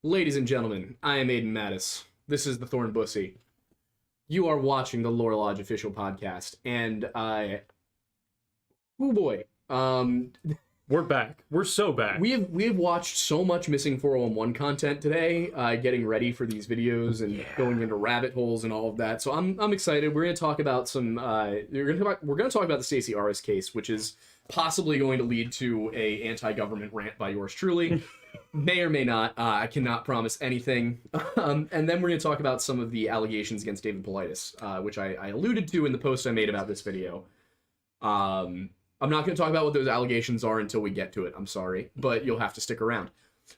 Ladies and gentlemen, I am Aiden Mattis. This is the Thorn Bussy. You are watching the Lore Lodge official podcast, and oh boy, we're back. We're so back. we have watched so much Missing 411 content today, getting ready for these videos and going into rabbit holes and all of that. So I'm excited. We're going to talk about some. We're going to talk about the Stacy Arras case, which is possibly going to lead to a anti-government rant by yours truly. May or may not. I cannot promise anything. And then we're going to talk about some of the allegations against David Paulides, which I alluded to in the post I made about this video. I'm not going to talk about what those allegations are until we get to it. I'm sorry, but you'll have to stick around.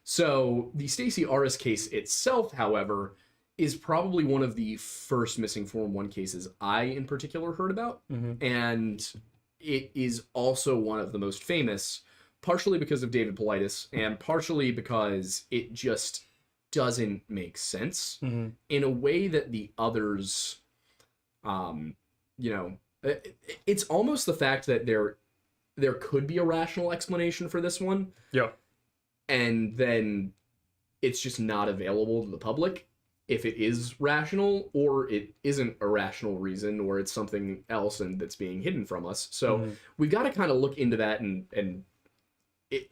So the Stacy Arras case itself, however, is probably one of the first Missing 411 cases I, in particular, heard about. And it is also one of the most famous, partially because of David Paulides, and partially because it just doesn't make sense in a way that the others, it's almost the fact that there could be a rational explanation for this one. Yeah. And then it's just not available to the public if it is rational, or it isn't a rational reason, or it's something else and that's being hidden from us. So we've got to kind of look into that, and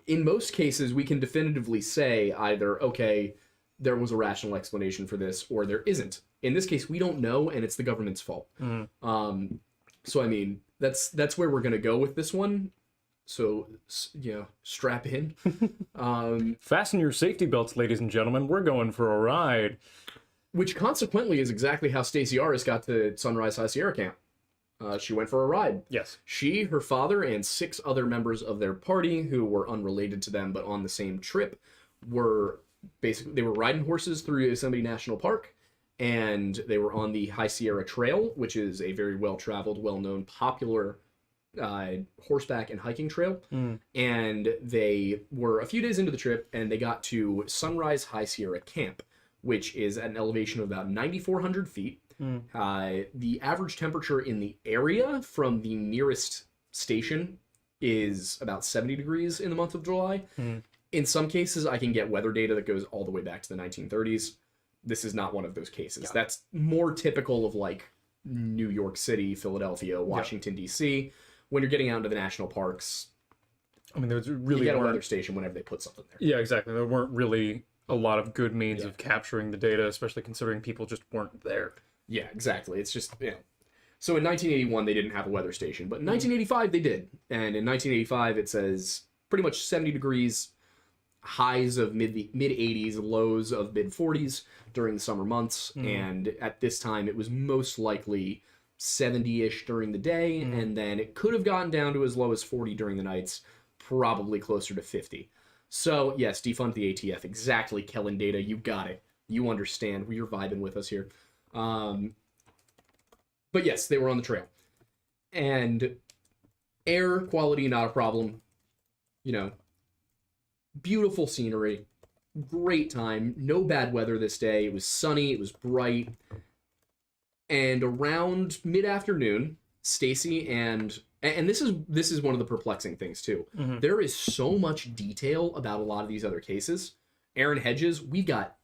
in most cases we can definitively say either, okay, there was a rational explanation for this, or there isn't. In this case, we don't know, and it's the government's fault. So I mean, that's where we're gonna go with this one. So strap in. Fasten your safety belts, ladies and gentlemen. We're going for a ride. Which consequently is exactly how Stacy Arras got to Sunrise High Sierra Camp. She went for a ride. Yes. She, her father, and 6 other members of their party who were unrelated to them but on the same trip were they were riding horses through Yosemite National Park, and they were on the High Sierra Trail, which is a very well-traveled, well-known, popular horseback and hiking trail. And they were a few days into the trip, and they got to Sunrise High Sierra Camp, which is at an elevation of about 9,400 feet. The average temperature in the area from the nearest station is about 70 degrees in the month of July. In some cases, I can get weather data that goes all the way back to the 1930s. This is not one of those cases. That's more typical of like New York City, Philadelphia, Washington, D.C. When you're getting out into the national parks, I mean, there's really you get a weather station whenever they put something there. Yeah, exactly. There weren't really a lot of good means of capturing the data, especially considering people just weren't there. Yeah, exactly. It's just, So in 1981, they didn't have a weather station, but in 1985, they did. And in 1985, it says pretty much 70 degrees, highs of mid 80s, lows of mid 40s during the summer months. And at this time, it was most likely 70-ish during the day, and then it could have gotten down to as low as 40 during the nights, probably closer to 50. So, yes, defund the ATF. Exactly, Kellen Data. You got it. You understand. You're vibing with us here. But yes, they were on the trail. And air quality, not a problem. Beautiful scenery. Great time. No bad weather this day. It was sunny. It was bright. And around mid-afternoon, Stacy and this is one of the perplexing things too. There is so much detail about a lot of these other cases. Aaron Hedges, we got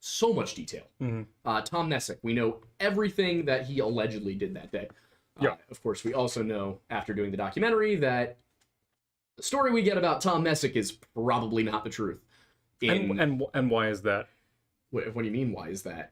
so much detail. Tom Nessick, we know everything that he allegedly did that day. Of course, we also know after doing the documentary that the story we get about Tom Nessick is probably not the truth. And why is that? What do you mean? Why is that?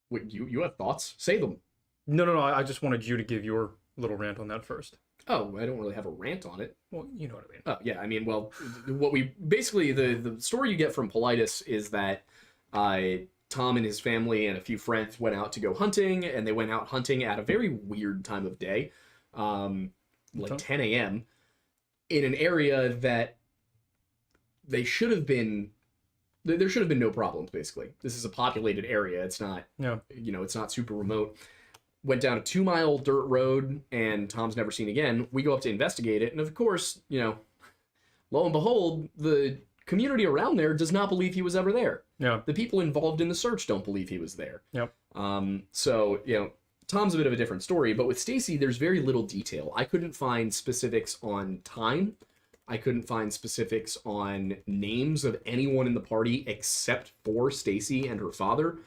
What, you have thoughts? Say them. No. I just wanted you to give your little rant on that first. Oh, I don't really have a rant on it. Well, you know what I mean. Oh, yeah. I mean, well, what we basically the story you get from Paulides is that Tom and his family and a few friends went out to go hunting, and they went out hunting at a very weird time of day, like 10 a.m. in an area that they should have been. There should have been no problems, basically. This is a populated area. It's not, it's not super remote. Went down a 2-mile dirt road, and Tom's never seen again. We go up to investigate it, and of course, lo and behold, the community around there does not believe he was ever there. Yeah. The people involved in the search don't believe he was there. Yep. So, Tom's a bit of a different story, but with Stacy, there's very little detail. I couldn't find specifics on time. I couldn't find specifics on names of anyone in the party except for Stacy and her father.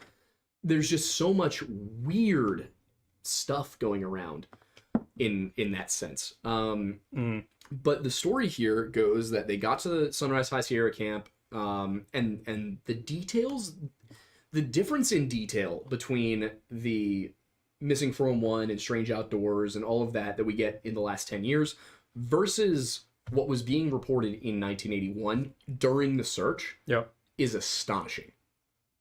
There's just so much weird stuff going around in that sense. But the story here goes that they got to the Sunrise High Sierra camp, and the details, the difference in detail between the Missing 411 and Strange Outdoors and all of that we get in the last 10 years versus what was being reported in 1981 during the search is astonishing.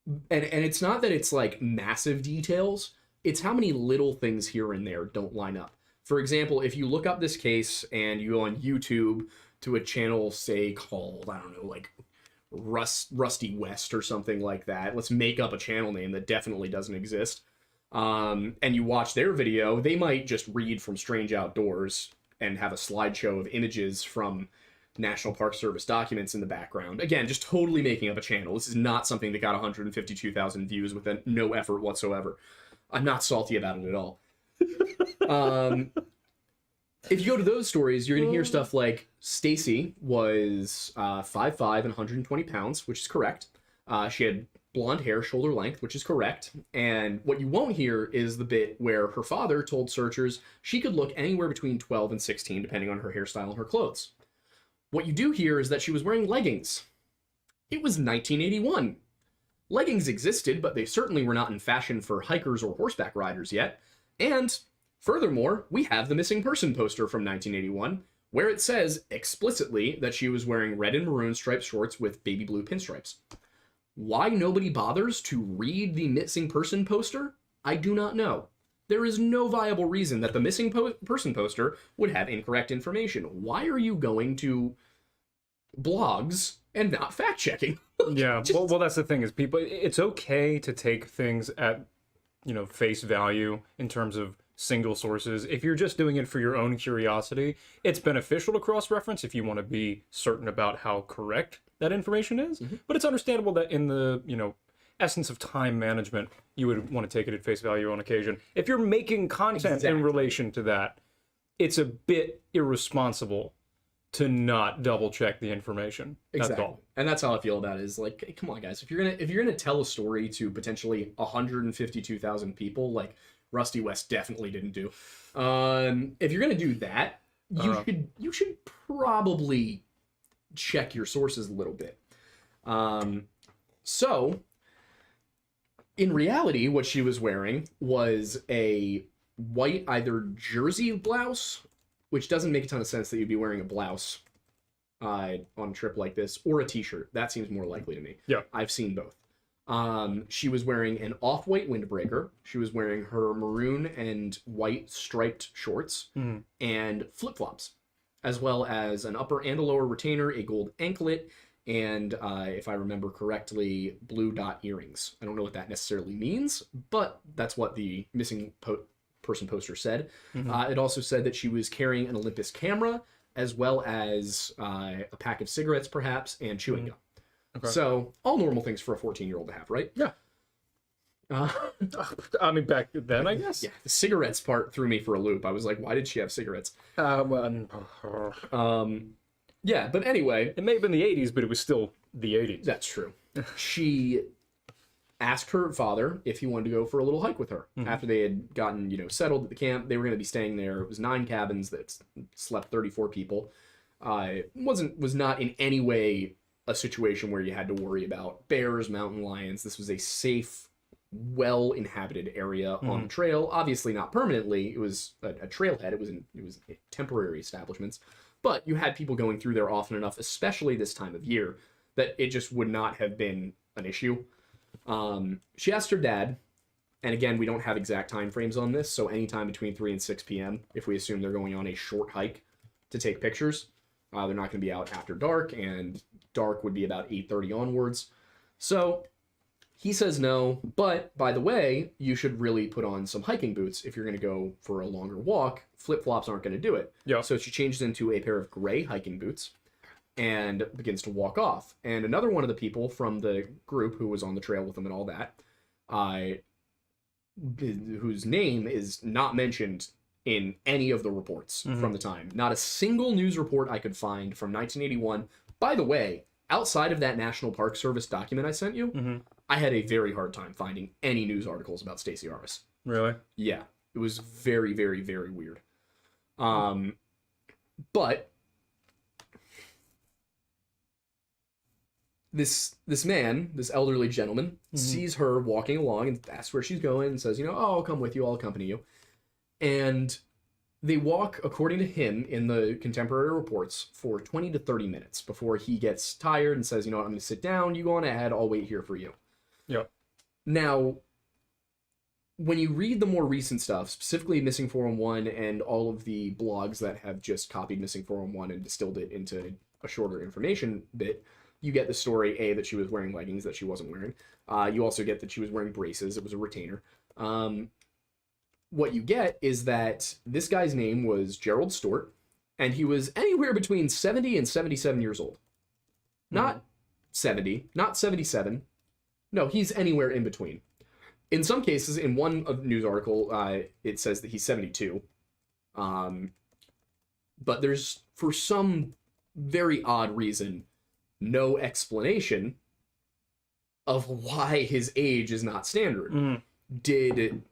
And it's not that it's like massive details, it's how many little things here and there don't line up. For example, if you look up this case and you go on YouTube to a channel, say, called, I don't know, like Rusty West or something like that, let's make up a channel name that definitely doesn't exist, and you watch their video, they might just read from Strange Outdoors and have a slideshow of images from National Park Service documents in the background. Again, just totally making up a channel. This is not something that got 152,000 views with no effort whatsoever. I'm not salty about it at all. If you go to those stories, you're going to hear stuff like Stacy was 5'5" and 120 pounds, which is correct. She had blonde hair, shoulder length, which is correct. And what you won't hear is the bit where her father told searchers she could look anywhere between 12 and 16, depending on her hairstyle and her clothes. What you do hear is that she was wearing leggings. It was 1981. Leggings existed, but they certainly were not in fashion for hikers or horseback riders yet. And furthermore, we have the missing person poster from 1981, where it says explicitly that she was wearing red and maroon striped shorts with baby blue pinstripes. Why nobody bothers to read the missing person poster, I do not know. There is no viable reason that the missing person poster would have incorrect information. Why are you going to blogs and not fact-checking? Yeah, well, that's the thing is people, it's okay to take things at, face value in terms of single sources. If you're just doing it for your own curiosity, it's beneficial to cross-reference if you want to be certain about how correct that information is. Mm-hmm. But it's understandable that in the, essence of time management, you would want to take it at face value on occasion. If you're making content in relation to that, it's a bit irresponsible to not double check the information. That's all. And that's how I feel about it, is like, hey, come on guys, if you're gonna tell a story to potentially 152,000 people, like Rusty West definitely didn't do, if you're gonna do that, you should probably check your sources a little bit. So in reality, what she was wearing was a white either jersey blouse, which doesn't make a ton of sense that you'd be wearing a blouse on a trip like this, or a t-shirt. That seems more likely to me. Yeah. I've seen both. She was wearing an off-white windbreaker. She was wearing her maroon and white striped shorts and flip-flops, as well as an upper and a lower retainer, a gold anklet, and if I remember correctly, blue dot earrings. I don't know what that necessarily means, but that's what the missing person poster said. It also said that she was carrying an Olympus camera, as well as a pack of cigarettes, perhaps, and chewing gum. Okay. So, all normal things for a 14-year-old to have, right? Yeah. I mean, back then, I guess. Yeah, the cigarettes part threw me for a loop. I was like, why did she have cigarettes? Yeah, but anyway. It may have been the 80s, but it was still the 80s. That's true. She asked her father if he wanted to go for a little hike with her. After they had gotten, settled at the camp, they were going to be staying there. It was 9 cabins that slept 34 people. Was not in any way a situation where you had to worry about bears, mountain lions. This was a safe, well-inhabited area on the trail. Obviously not permanently. It was a trailhead. It was temporary establishments. But you had people going through there often enough, especially this time of year, that it just would not have been an issue. She asked her dad, and again, we don't have exact time frames on this, so anytime between 3 and 6 p.m., if we assume they're going on a short hike to take pictures. They're not going to be out after dark, and dark would be about 8:30 onwards. So he says no, but by the way, you should really put on some hiking boots if you're going to go for a longer walk. Flip-flops aren't going to do it. Yeah. So she changes into a pair of gray hiking boots and begins to walk off. And another one of the people from the group who was on the trail with them and all that, whose name is not mentioned in any of the reports from the time. Not a single news report I could find from 1981. By the way, outside of that National Park Service document I sent you, I had a very hard time finding any news articles about Stacy Arras. Really? Yeah, it was very, very, very weird. But this man, this elderly gentleman, sees her walking along and asks where she's going and says, oh, I'll come with you, I'll accompany you. And they walk, according to him, in the contemporary reports, for 20 to 30 minutes before he gets tired and says, I'm going to sit down, you go on ahead, I'll wait here for you. Yeah. Now, when you read the more recent stuff, specifically Missing 411 and all of the blogs that have just copied Missing 411 and distilled it into a shorter information bit, you get the story, A, that she was wearing leggings that she wasn't wearing. You also get that she was wearing braces. It was a retainer. What you get is that this guy's name was Gerald Stewart, and he was anywhere between 70 and 77 years old. Not 70, not 77. No, he's anywhere in between. In some cases, in one news article, it says that he's 72. But there's, for some very odd reason, no explanation of why his age is not standard. Did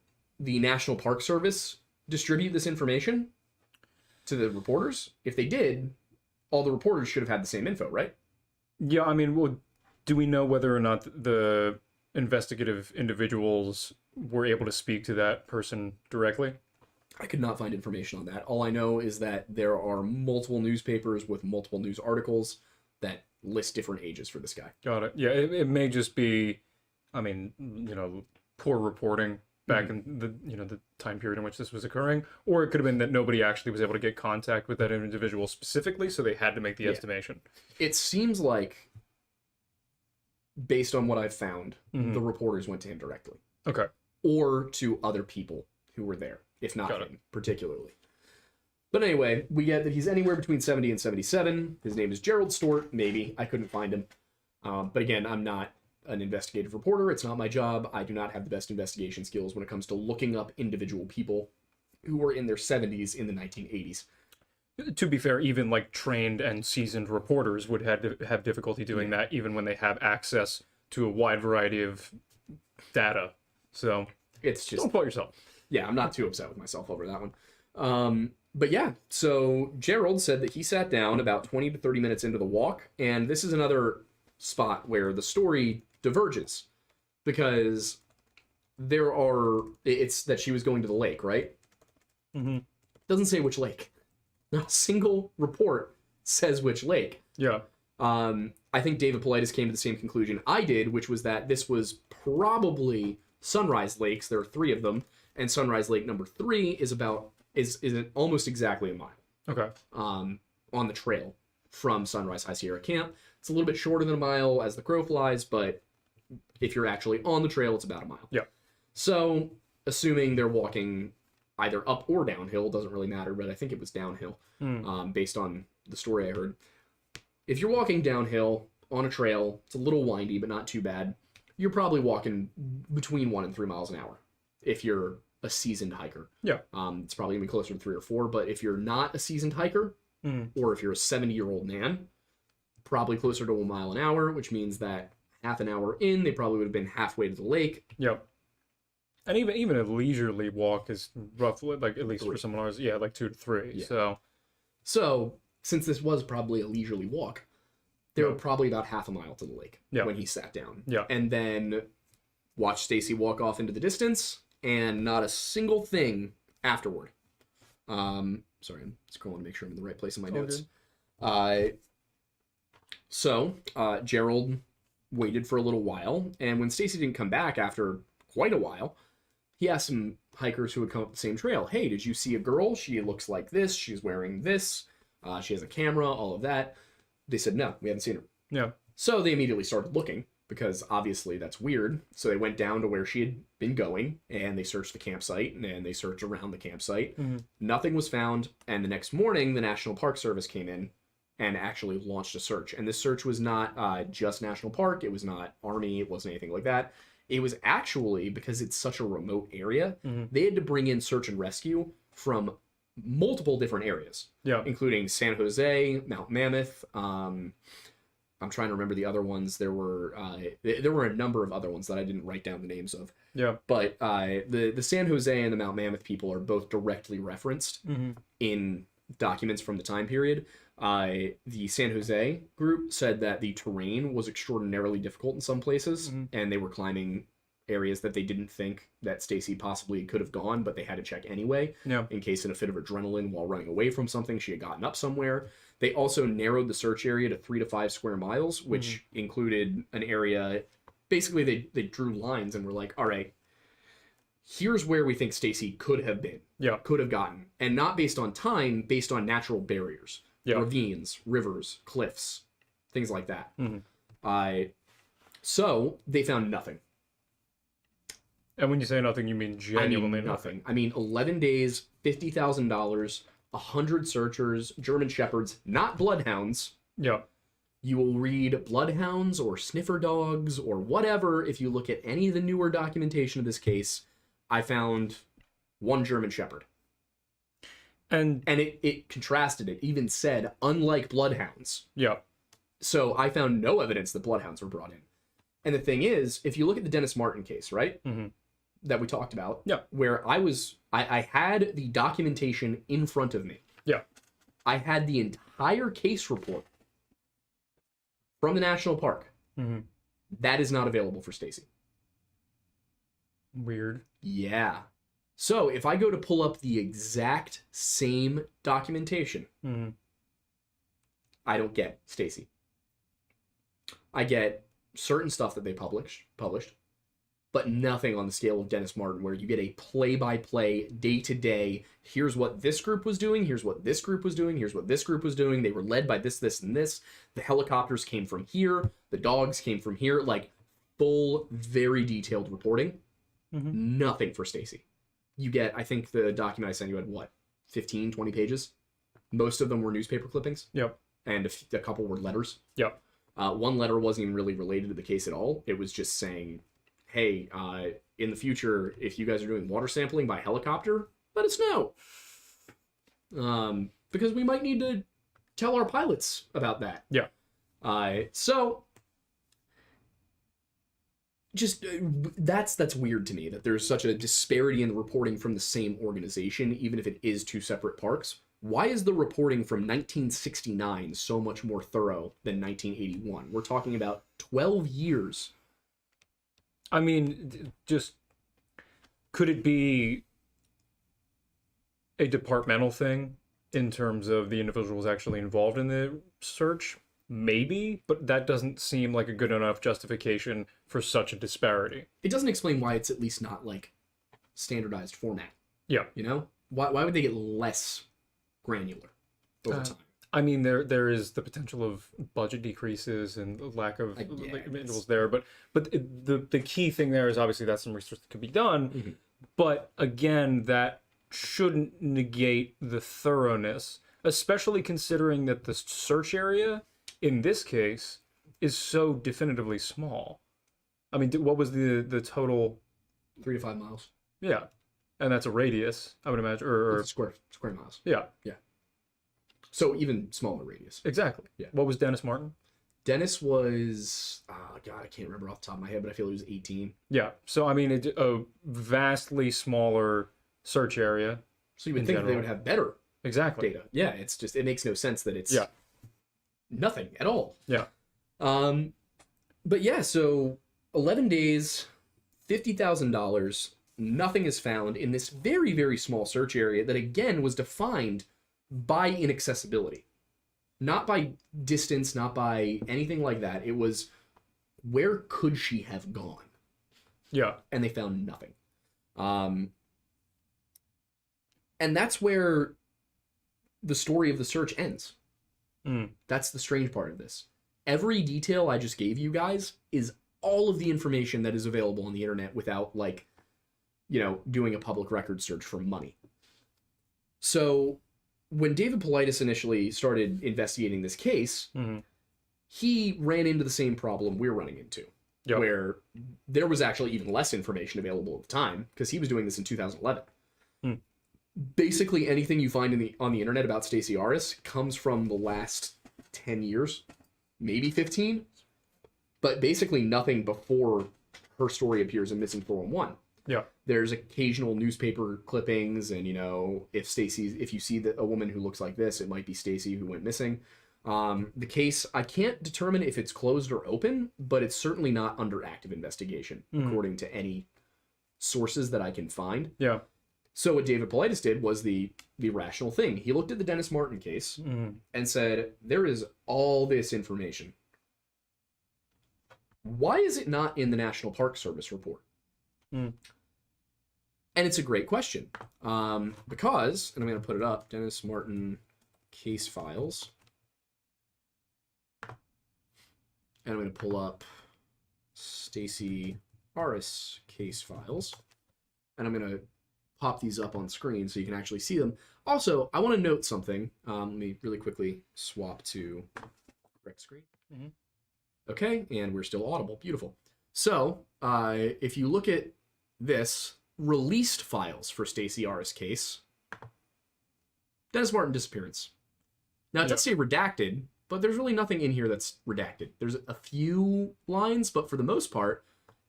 the National Park Service distribute this information to the reporters? If they did, all the reporters should have had the same info, right? Yeah, I mean, well, do we know whether or not the investigative individuals were able to speak to that person directly? I could not find information on that. All I know is that there are multiple newspapers with multiple news articles that list different ages for this guy. Got it. Yeah, it may just be, I mean, poor reporting back in the time period in which this was occurring, or it could have been that nobody actually was able to get contact with that individual specifically, so they had to make the estimation. It seems like, based on what I've found, the reporters went to him directly. Okay. Or to other people who were there, if not him particularly. But anyway, we get that he's anywhere between 70 and 77. His name is Gerald Stewart, maybe. I couldn't find him. But again, I'm not an investigative reporter. It's not my job. I do not have the best investigation skills when it comes to looking up individual people who were in their 70s in the 1980s. To be fair, even like trained and seasoned reporters would have difficulty doing that, even when they have access to a wide variety of data. So it's just, don't fault yourself. Yeah, I'm not too upset with myself over that one. But yeah, so Gerald said that he sat down about 20 to 30 minutes into the walk, and this is another spot where the story diverges, because it's that she was going to the lake, right? Doesn't say which lake. Not a single report says which lake. Yeah. I think David Paulides came to the same conclusion I did, which was that this was probably Sunrise Lakes. There are 3 of them, and Sunrise Lake number 3 is almost exactly a mile. Okay. On the trail from Sunrise High Sierra Camp. It's a little bit shorter than a mile as the crow flies, but if you're actually on the trail, it's about a mile. Yeah. So, assuming they're walking either up or downhill, doesn't really matter, but I think it was downhill, based on the story I heard. If you're walking downhill on a trail, it's a little windy, but not too bad. You're probably walking between 1 and 3 miles an hour if you're a seasoned hiker. Yeah. It's probably gonna be closer to 3 or 4, but if you're not a seasoned hiker, or if you're a 70-year-old man, probably closer to 1 mile an hour, which means that half an hour in, they probably would have been halfway to the lake. Yep. And even a leisurely walk is roughly, like, at least 3. for someone else, like 2 to 3. Yeah. So since this was probably a leisurely walk, they were probably about half a mile to the lake when he sat down. Yeah. And then watched Stacy walk off into the distance, and not a single thing afterward. Sorry, I'm scrolling to make sure I'm in the right place in my notes. So Gerald waited for a little while, and when Stacy didn't come back after quite a while, he asked some hikers who had come up the same trail, hey, did you see a girl? She looks like this. She's wearing this. She has a camera, all of that. They said, no, we haven't seen her. Yeah. So they immediately started looking, because obviously that's weird. So they went down to where she had been going, and they searched the campsite, and they searched around the campsite. Nothing was found, and the next morning, the National Park Service came in and actually launched a search. And this search was not just National Park. It was not Army. It wasn't anything like that. It was actually, because it's such a remote area, they had to bring in search and rescue from multiple different areas, Yeah. including San Jose, Mount Mammoth. I'm trying to remember the other ones. There were a number of other ones that I didn't write down the names of. Yeah. But the San Jose and the Mount Mammoth people are both directly referenced in documents from the time period. The San Jose group said that the terrain was extraordinarily difficult in some places, and they were climbing areas that they didn't think that Stacy possibly could have gone, but they had to check anyway, in case in a fit of adrenaline while running away from something, she had gotten up somewhere. They also narrowed the search area to 3 to 5 square miles, which included an area. Basically, they drew lines and were like, all right, here's where we think Stacy could have been, could have gotten. And not based on time, based on natural barriers, ravines, rivers, cliffs, things like that. So they found nothing. And when you say nothing, you mean genuinely nothing. I mean, 11 days, $50,000, 100 searchers, German shepherds, not bloodhounds. Yeah. You will read bloodhounds or sniffer dogs or whatever. If you look at any of the newer documentation of this case, I found one German shepherd. And it contrasted. It even said, unlike bloodhounds. Yeah. So I found no evidence that bloodhounds were brought in. And the thing is, if you look at the Dennis Martin case, right? That we talked about, where I had the documentation in front of me. Yeah. I had the entire case report from the national park. That is not available for Stacy. Weird. Yeah. So if I go to pull up the exact same documentation, I don't get Stacy. I get certain stuff that they published, but nothing on the scale of Dennis Martin, where you get a play-by-play, day-to-day, here's what this group was doing, here's what this group was doing, here's what this group was doing, they were led by this, this, and this, the helicopters came from here, the dogs came from here, like, full, very detailed reporting. Nothing for Stacy. You get, I think the document I sent you had, 15, 20 pages? Most of them were newspaper clippings. And a couple were letters. One letter wasn't even really related to the case at all. It was just saying, hey, in the future, if you guys are doing water sampling by helicopter, let us know. Because we might need to tell our pilots about that. So, just, that's weird to me, that there's such a disparity in the reporting from the same organization, even if it is two separate parks. Why is the reporting from 1969 so much more thorough than 1981? We're talking about 12 years. I mean, just, could it be a departmental thing in terms of the individuals actually involved in the search? Maybe, but that doesn't seem like a good enough justification for such a disparity. It doesn't explain why it's at least not, like, standardized format. Yeah. You know? Why would they get less granular over time? I mean, there is the potential of budget decreases and lack of individuals there, but the key thing there is obviously that some research could be done, but again, that shouldn't negate the thoroughness, especially considering that the search area in this case is so definitively small. I mean, what was the total? 3 to 5 miles. Yeah, and that's a radius, I would imagine, or square miles. Yeah. So even smaller radius. Exactly. Yeah. What was Dennis Martin? Dennis was, God, I can't remember off the top of my head, but I feel he was 18. Yeah. So, I mean, a vastly smaller search area. So you would think they would have better data. Yeah, it's just, it makes no sense that it's nothing at all. Yeah. But yeah, so 11 days, $50,000, nothing is found in this very, very small search area that, again, was defined by inaccessibility. Not by distance, not by anything like that. It was, where could she have gone? Yeah. And they found nothing. And that's where the story of the search ends. That's the strange part of this. Every detail I just gave you guys is all of the information that is available on the internet without, like, you know, doing a public record search for money. So when David Paulides initially started investigating this case, he ran into the same problem we're running into, where there was actually even less information available at the time, because he was doing this in 2011. basically anything you find on the internet about Stacy Arras comes from the last 10 years, maybe 15, but basically nothing before her story appears in Missing 411. Yeah. There's occasional newspaper clippings, and if you see a woman who looks like this, it might be Stacy who went missing. The case, I can't determine if it's closed or open, but it's certainly not under active investigation, according to any sources that I can find. Yeah. So what David Paulides did was the rational thing. He looked at the Dennis Martin case and said, there is all this information. Why is it not in the National Park Service report? And it's a great question. Because, and I'm going to put it up, Dennis Martin case files. And I'm going to pull up Stacy Arras case files. And I'm going to pop these up on screen so you can actually see them. Also, I want to note something. Let me really quickly swap to correct screen. Okay, and we're still audible. Beautiful. So, if you look at this, released files for Stacy Arras case, Dennis Martin disappearance. Now, it does say redacted, but there's really nothing in here that's redacted. There's a few lines, but for the most part,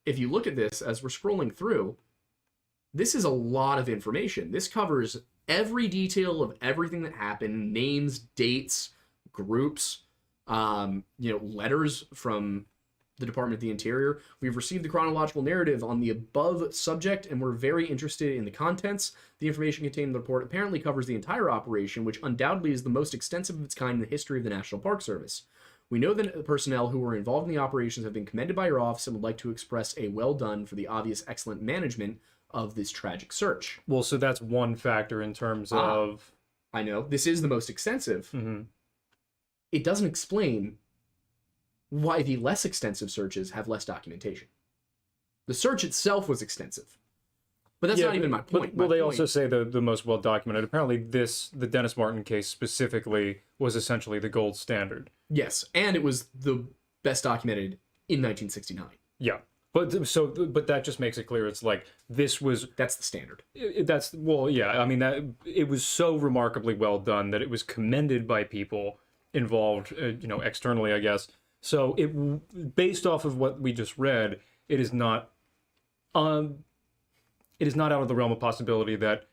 if you look at this as we're scrolling through, this is a lot of information. This covers every detail of everything that happened, names, dates, groups, letters from the Department of the Interior. We've received the chronological narrative on the above subject, and we're very interested in the contents. The information contained in the report apparently covers the entire operation, which undoubtedly is the most extensive of its kind in the history of the National Park Service. We know that the personnel who were involved in the operations have been commended by your office and would like to express a well done for the obvious excellent management of this tragic search. Well, so that's one factor in terms of... I know. This is the most extensive. It doesn't explain why the less extensive searches have less documentation. The search itself was extensive. But that's not even my point. Well, they also say the most well-documented. Apparently the Dennis Martin case specifically was essentially the gold standard. Yes, and it was the best documented in 1969. Yeah. But that just makes it clear. It's like that's the standard. I mean, that it was so remarkably well done that it was commended by people involved, externally, I guess. So based off of what we just read, it is not out of the realm of possibility that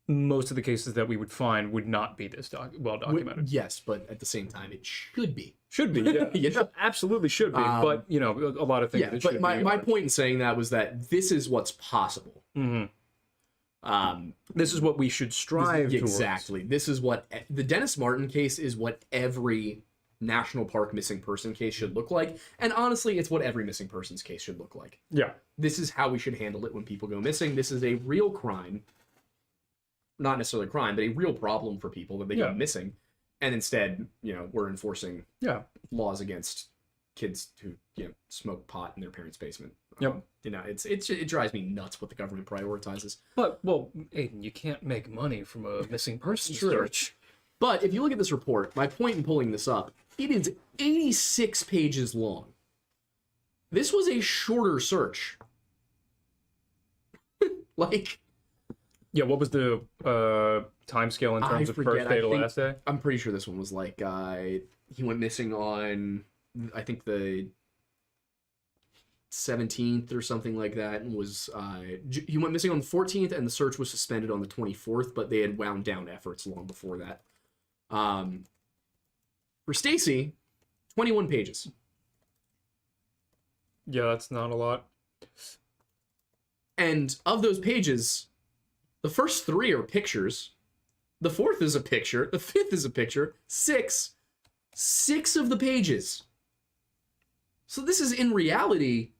most of the cases that we would find would not be this well documented. Yes, but at the same time, it should be. Should be, yeah. Absolutely should be. But, a lot of things that should be. But my point in saying that was that this is what's possible. This is what we should strive towards. Exactly. This is what... The Dennis Martin case is what every National Park missing person case should look like. And honestly, it's what every missing persons case should look like. Yeah. This is how we should handle it when people go missing. This is a real crime. Not necessarily a crime, but a real problem for people that they go missing. And instead, we're enforcing laws against kids who smoke pot in their parents' basement. Yep. It drives me nuts what the government prioritizes. But Aiden, you can't make money from a missing person search. But if you look at this report, my point in pulling this up, it is 86 pages long. This was a shorter search. Yeah, what was the time scale in terms of first day to last day? I'm pretty sure this one was he went missing on, I think, the 17th or something like that, and he went missing on the 14th, and the search was suspended on the 24th, but they had wound down efforts long before that. For Stacy, 21 pages. Yeah, that's not a lot. And of those pages, the first 3 are pictures. The 4th is a picture. The 5th is a picture. 6 of the pages. So this is, in reality,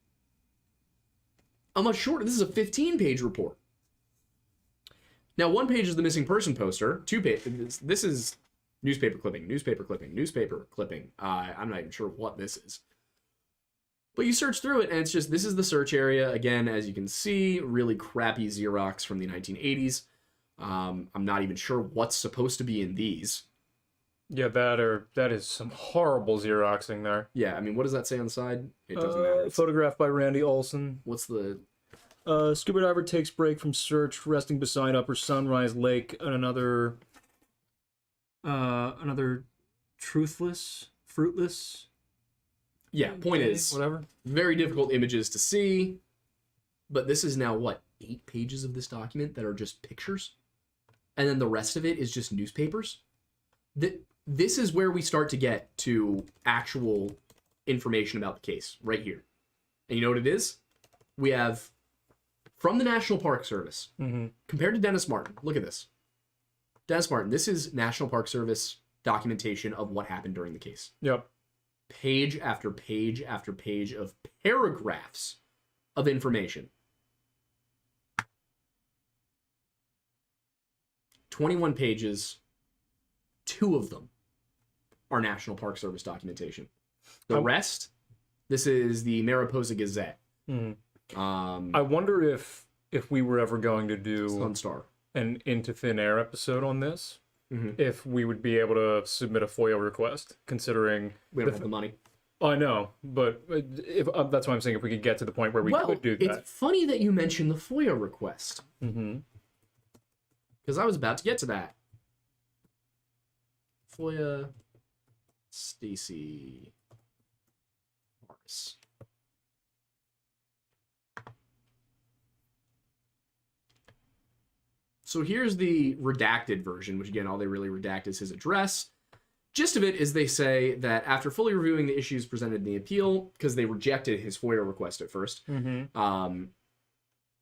a much shorter. This is a 15-page report. Now, 1 page is the missing person poster. 2 pages. This is newspaper clipping, newspaper clipping, newspaper clipping. I'm not even sure what this is. But you search through it, and it's just, this is the search area. Again, as you can see, really crappy Xerox from the 1980s. I'm not even sure what's supposed to be in these. Yeah, that is some horrible Xeroxing there. Yeah, I mean, what does that say on the side? It doesn't matter. Photographed by Randy Olson. What's the... Scuba diver takes break from search, resting beside Upper Sunrise Lake, and another fruitless. Yeah, point Okay, is, whatever. very difficult images to see, but this is now, what, 8 pages of this document that are just pictures? And then the rest of it is just newspapers? This is where we start to get to actual information about the case, right here. And you know what it is? We have, from the National Park Service, compared to Dennis Martin, look at this. Dennis Martin, this is National Park Service documentation of what happened during the case. Yep. Page after page after page of paragraphs of information. 21 pages, 2 of them are National Park Service documentation. The rest, this is the Mariposa Gazette. I wonder if we were ever going to do Sunstar. an Into Thin Air episode on this, if we would be able to submit a FOIA request, considering We don't have the money. I know, but if that's why I'm saying if we could get to the point where we could do that. It's funny that you mentioned the FOIA request. Because I was about to get to that. FOIA Stacy Arras. So here's the redacted version, which again, all they really redact is his address. Gist of it is they say that after fully reviewing the issues presented in the appeal, because they rejected his FOIA request at first,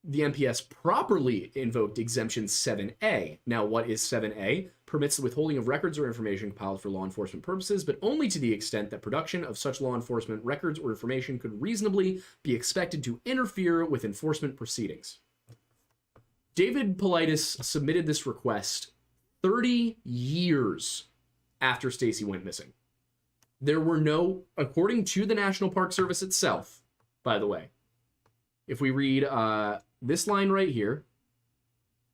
the NPS properly invoked Exemption 7A. Now, what is 7A? Permits the withholding of records or information compiled for law enforcement purposes, but only to the extent that production of such law enforcement records or information could reasonably be expected to interfere with enforcement proceedings. David Paulides submitted this request 30 years after Stacy went missing. There were no, according to the National Park Service itself, by the way, if we read this line right here,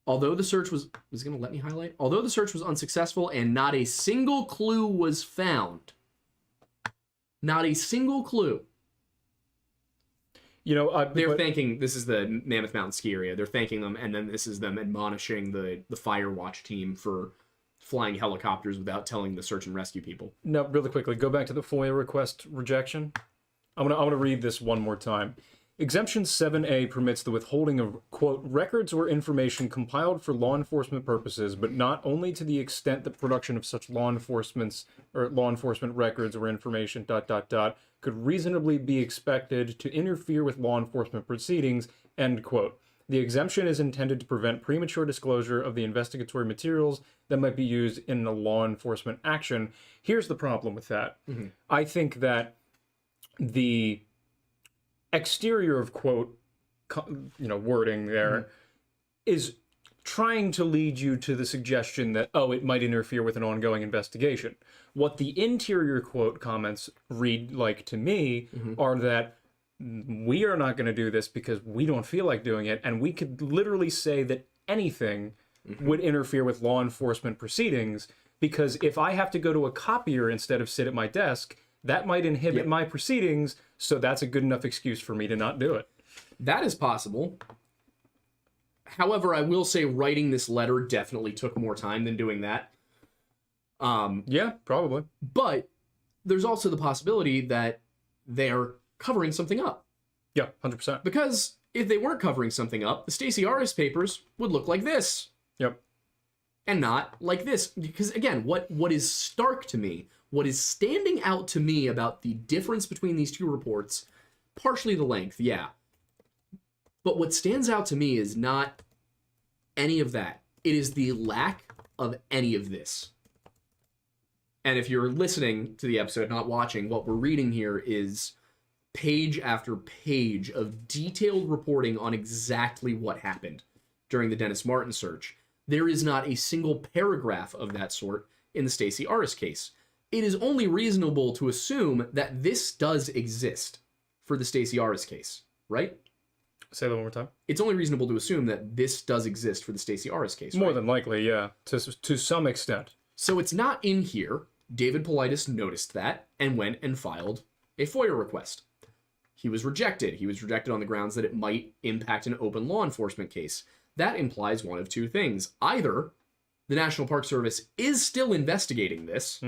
although the search was going to let me highlight, although the search was unsuccessful and not a single clue was found, not a single clue. You know, they're thanking, this is the Mammoth Mountain ski area, they're thanking them, and then this is them admonishing the Fire Watch team for flying helicopters without telling the search and rescue people. No, really quickly, go back to the FOIA request rejection. I'm gonna read this one more time. Exemption 7A permits the withholding of, quote, records or information compiled for law enforcement purposes, but not only to the extent that production of such law enforcement records or information, could reasonably be expected to interfere with law enforcement proceedings, end quote. The exemption is intended to prevent premature disclosure of the investigatory materials that might be used in a law enforcement action. Here's the problem with that. I think that the exterior of quote, wording there is trying to lead you to the suggestion that, oh, it might interfere with an ongoing investigation. What the interior quote comments read like to me are that we are not going to do this because we don't feel like doing it, and we could literally say that anything would interfere with law enforcement proceedings, because if I have to go to a copier instead of sit at my desk, that might inhibit my proceedings, so that's a good enough excuse for me to not do it. That is possible. However, I will say writing this letter definitely took more time than doing that. Yeah, probably. But there's also the possibility that they're covering something up. Yeah, 100%. Because if they weren't covering something up, the Stacy Arras papers would look like this. Yep. And not like this. Because again, what is stark to me, what is standing out to me about the difference between these two reports, partially the length, yeah. But what stands out to me is not any of that. It is the lack of any of this. And if you're listening to the episode, not watching, what we're reading here is page after page of detailed reporting on exactly what happened during the Dennis Martin search. There is not a single paragraph of that sort in the Stacy Arras case. It is only reasonable to assume that this does exist for the Stacy Arras case, right? Say that one more time. It's only reasonable to assume that this does exist for the Stacy Arras case, More right? than likely, yeah, to some extent. So it's not in here. David Paulides noticed that and went and filed a FOIA request. He was rejected. He was rejected on the grounds that it might impact an open law enforcement case. That implies one of two things. Either the National Park Service is still investigating this,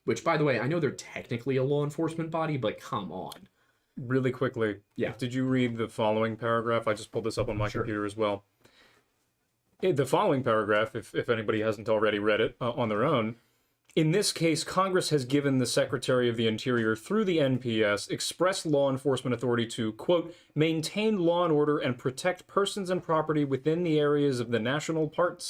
which, by the way, I know they're technically a law enforcement body, but come on. Really quickly, did you read the following paragraph? I just pulled this up on my computer as well. The following paragraph, if anybody hasn't already read it on their own, in this case, Congress has given the Secretary of the Interior, through the NPS, express law enforcement authority to, quote, maintain law and order and protect persons and property within the areas of the National Park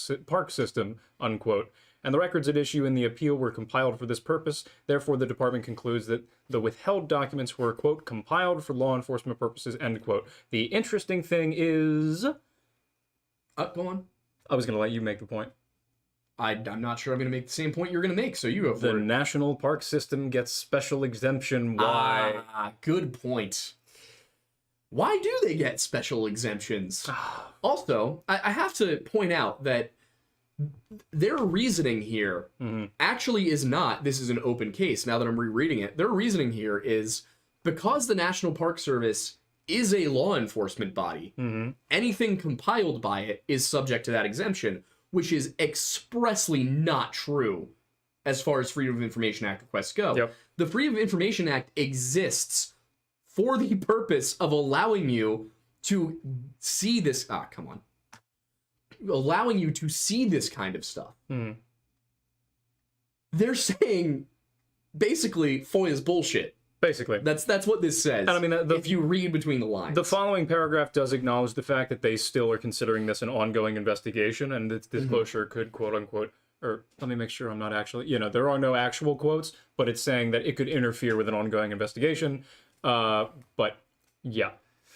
System, unquote. And the records at issue in the appeal were compiled for this purpose. Therefore, the department concludes that the withheld documents were, quote, compiled for law enforcement purposes, end quote. The interesting thing is... go on. I was going to let you make the point. I'm not sure I'm going to make the same point you're going to make, so you go for it. The National Park System gets special exemption. Why? Good point. Why do they get special exemptions? Also, I have to point out that their reasoning here actually is not, this is an open case, now that I'm rereading it. Their reasoning here is, because the National Park Service is a law enforcement body, anything compiled by it is subject to that exemption, which is expressly not true as far as Freedom of Information Act requests go. Yep. The Freedom of Information Act exists for the purpose of allowing you to see this... come on. Allowing you to see this kind of stuff. They're saying, basically, FOIA's bullshit. Basically. That's what this says. And I mean, if you read between the lines. The following paragraph does acknowledge the fact that they still are considering this an ongoing investigation, and that this closure could, quote unquote, or let me make sure I'm not actually, there are no actual quotes, but it's saying that it could interfere with an ongoing investigation. But yeah.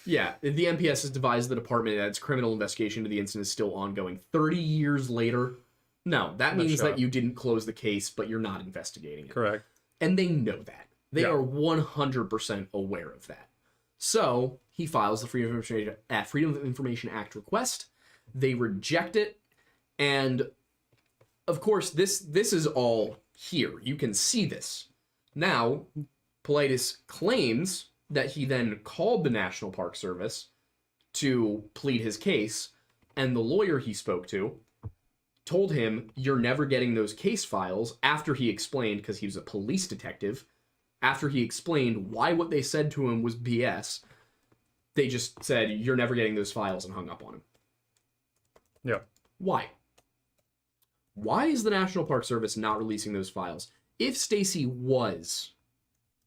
Yeah, the NPS has advised the department that its criminal investigation into the incident is still ongoing. 30 years later? No, that means that you didn't close the case, but you're not investigating it. Correct. And they know that. They are 100% aware of that. So, he files the Freedom of Information Act request. They reject it. And, of course, this is all here. You can see this. Now, Paulides claims that he then called the National Park Service to plead his case, and the lawyer he spoke to told him, you're never getting those case files, after he explained, because he was a police detective, after he explained why what they said to him was BS, they just said, you're never getting those files, and hung up on him. Yeah. Why? Why is the National Park Service not releasing those files? If Stacy was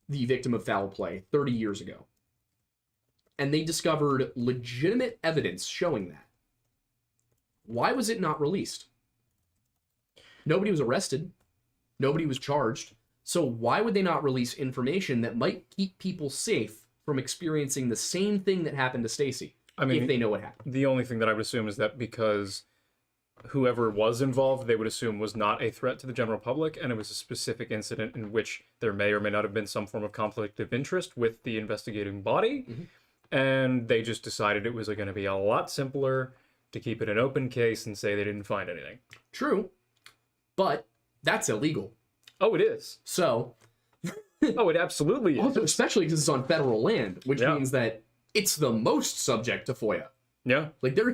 the victim of foul play 30 years ago, and they discovered legitimate evidence showing that, why was it not released? Nobody was arrested. Nobody was charged. So why would they not release information that might keep people safe from experiencing the same thing that happened to Stacy? I mean, if they know what happened. The only thing that I would assume is that because whoever was involved, they would assume was not a threat to the general public, and it was a specific incident in which there may or may not have been some form of conflict of interest with the investigating body, and they just decided it was going to be a lot simpler to keep it an open case and say they didn't find anything. True, but that's illegal. Oh, it is. So... oh, it absolutely is. Also, especially because it's on federal land, which means that it's the most subject to FOIA. Yeah. Like, there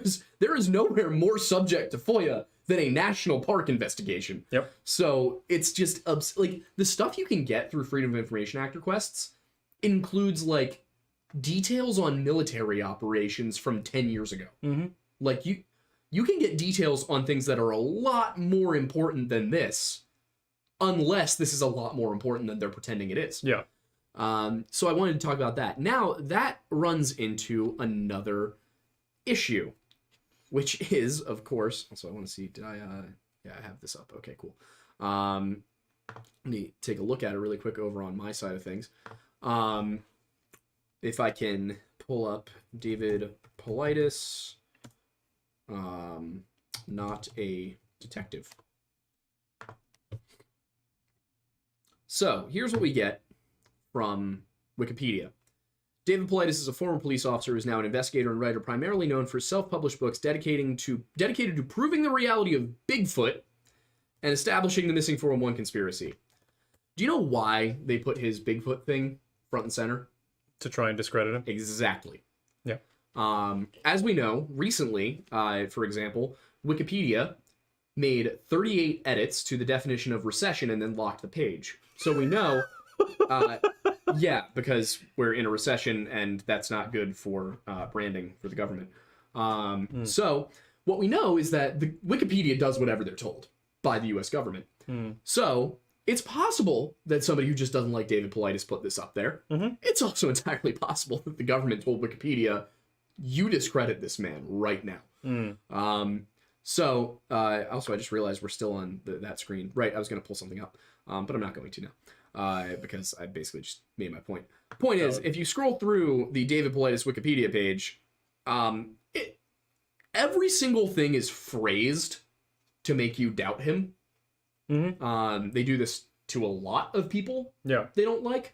is nowhere more subject to FOIA than a national park investigation. Yep. So it's just, like, the stuff you can get through Freedom of Information Act requests includes, like, details on military operations from 10 years ago. Like, you can get details on things that are a lot more important than this, unless this is a lot more important than they're pretending it is. Yeah. So I wanted to talk about that. Now, that runs into another issue, which is, of course, so I want to see, did I, yeah, I have this up. Okay, cool. Let me take a look at it really quick over on my side of things. If I can pull up David Paulides, not a detective. So, here's what we get from Wikipedia. David Paulides is a former police officer who is now an investigator and writer primarily known for self-published books dedicated to proving the reality of Bigfoot and establishing the missing 411 conspiracy. Do you know why they put his Bigfoot thing front and center? To try and discredit him. Exactly. Yeah. As we know, recently, for example, Wikipedia made 38 edits to the definition of recession and then locked the page. So we know, yeah, because we're in a recession and that's not good for branding for the government. So what we know is that the Wikipedia does whatever they're told by the U.S. government. So it's possible that somebody who just doesn't like David Paulides put this up there. It's also entirely possible that the government told Wikipedia, you discredit this man right now. Also, I just realized we're still on that screen. Right, I was going to pull something up, but I'm not going to now because I basically just made my point. Point is, if you scroll through the David Paulides Wikipedia page, every single thing is phrased to make you doubt him. They do this to a lot of people they don't like.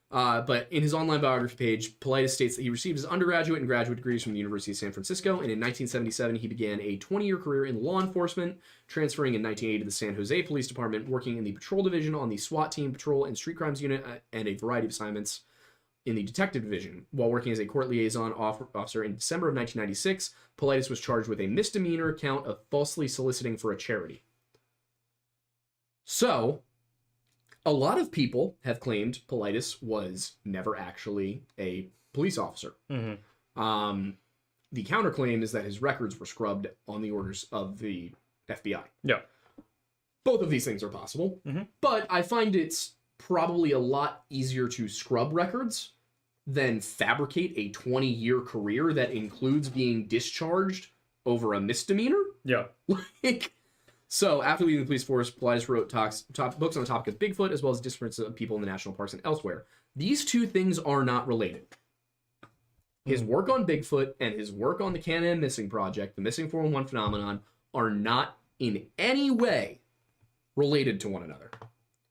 But in his online biography page, Paulides states that he received his undergraduate and graduate degrees from the University of San Francisco, and in 1977 he began a 20-year career in law enforcement, transferring in 1980 to the San Jose Police Department, working in the patrol division on the SWAT team, patrol and street crimes unit, and a variety of assignments in the detective division. While working as a court liaison officer in December of 1996, Paulides was charged with a misdemeanor count of falsely soliciting for a charity. So, a lot of people have claimed Paulides was never actually a police officer. The counterclaim is that his records were scrubbed on the orders of the FBI. Yeah. Both of these things are possible, but I find it's probably a lot easier to scrub records than fabricate a 20-year career that includes being discharged over a misdemeanor. Yeah. So, after leaving the police force, Paulides wrote books on the topic of Bigfoot, as well as disappearance of people in the national parks and elsewhere. These two things are not related. His work on Bigfoot and his work on the Can-Am Missing Project, the Missing 411 phenomenon, are not in any way related to one another.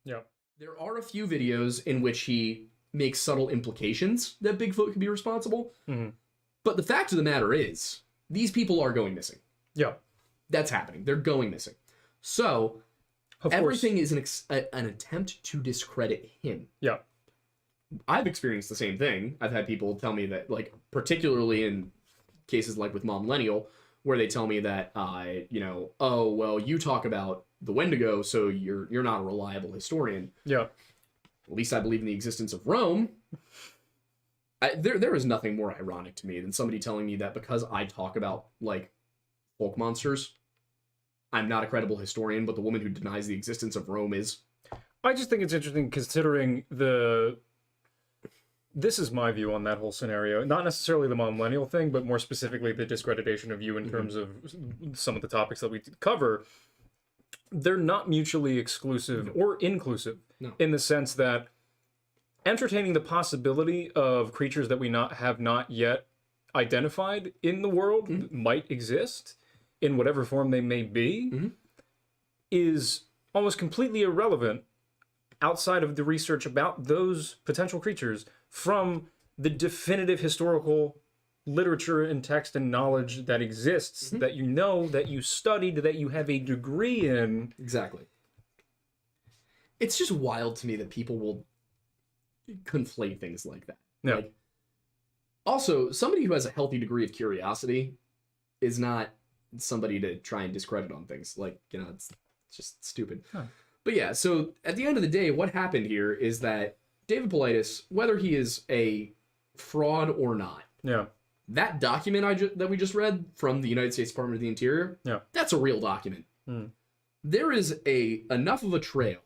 Yeah. There are a few videos in which he makes subtle implications that Bigfoot could be responsible, but the fact of the matter is, these people are going missing. Yeah. That's happening. They're going missing. So, everything is an attempt to discredit him. Yeah. I've experienced the same thing. I've had people tell me that, like, particularly in cases like with Mom Millennial, where they tell me that, oh, well, you talk about the Wendigo, so you're not a reliable historian. Yeah. At least I believe in the existence of Rome. There is nothing more ironic to me than somebody telling me that because I talk about, like, folk monsters, I'm not a credible historian, but the woman who denies the existence of Rome is. I just think it's interesting considering this is my view on that whole scenario. Not necessarily the millennial thing, but more specifically the discreditation of you in terms of some of the topics that we cover. They're not mutually exclusive or inclusive in the sense that entertaining the possibility of creatures that we have not yet identified in the world might exist in whatever form they may be is almost completely irrelevant outside of the research about those potential creatures from the definitive historical literature and text and knowledge that exists that you know, that you studied, that you have a degree in. Exactly. It's just wild to me that people will conflate things like that. Yeah. Like, also, somebody who has a healthy degree of curiosity is not somebody to try and discredit on things. Like, it's just stupid. Huh. But yeah, so at the end of the day, what happened here is that David Paulides, whether he is a fraud or not, that document that we just read from the United States Department of the Interior, that's a real document. There is enough of a trail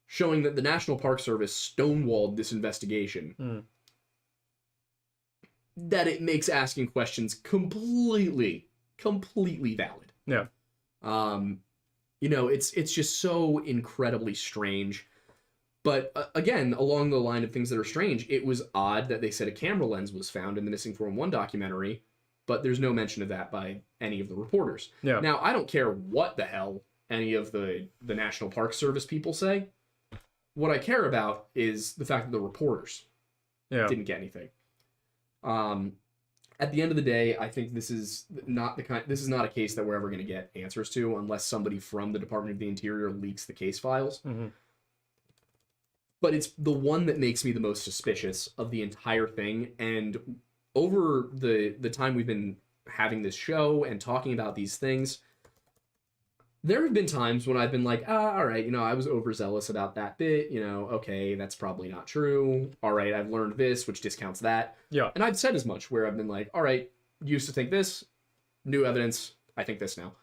showing that the National Park Service stonewalled this investigation that it makes asking questions completely valid. Yeah. It's just so incredibly strange. But again, along the line of things that are strange, it was odd that they said a camera lens was found in the Missing 411 documentary, but there's no mention of that by any of the reporters. Yeah. Now, I don't care what the hell any of the National Park Service people say. What I care about is the fact that the reporters didn't get anything. At the end of the day, I think this is not a case that we're ever going to get answers to unless somebody from the Department of the Interior leaks the case files. but it's the one that makes me the most suspicious of the entire thing. And over the time we've been having this show and talking about these things, there have been times when I've been like, all right, I was overzealous about that bit, okay, that's probably not true. All right, I've learned this, which discounts that. Yeah. And I've said as much, where I've been like, all right, used to think this, new evidence, I think this now.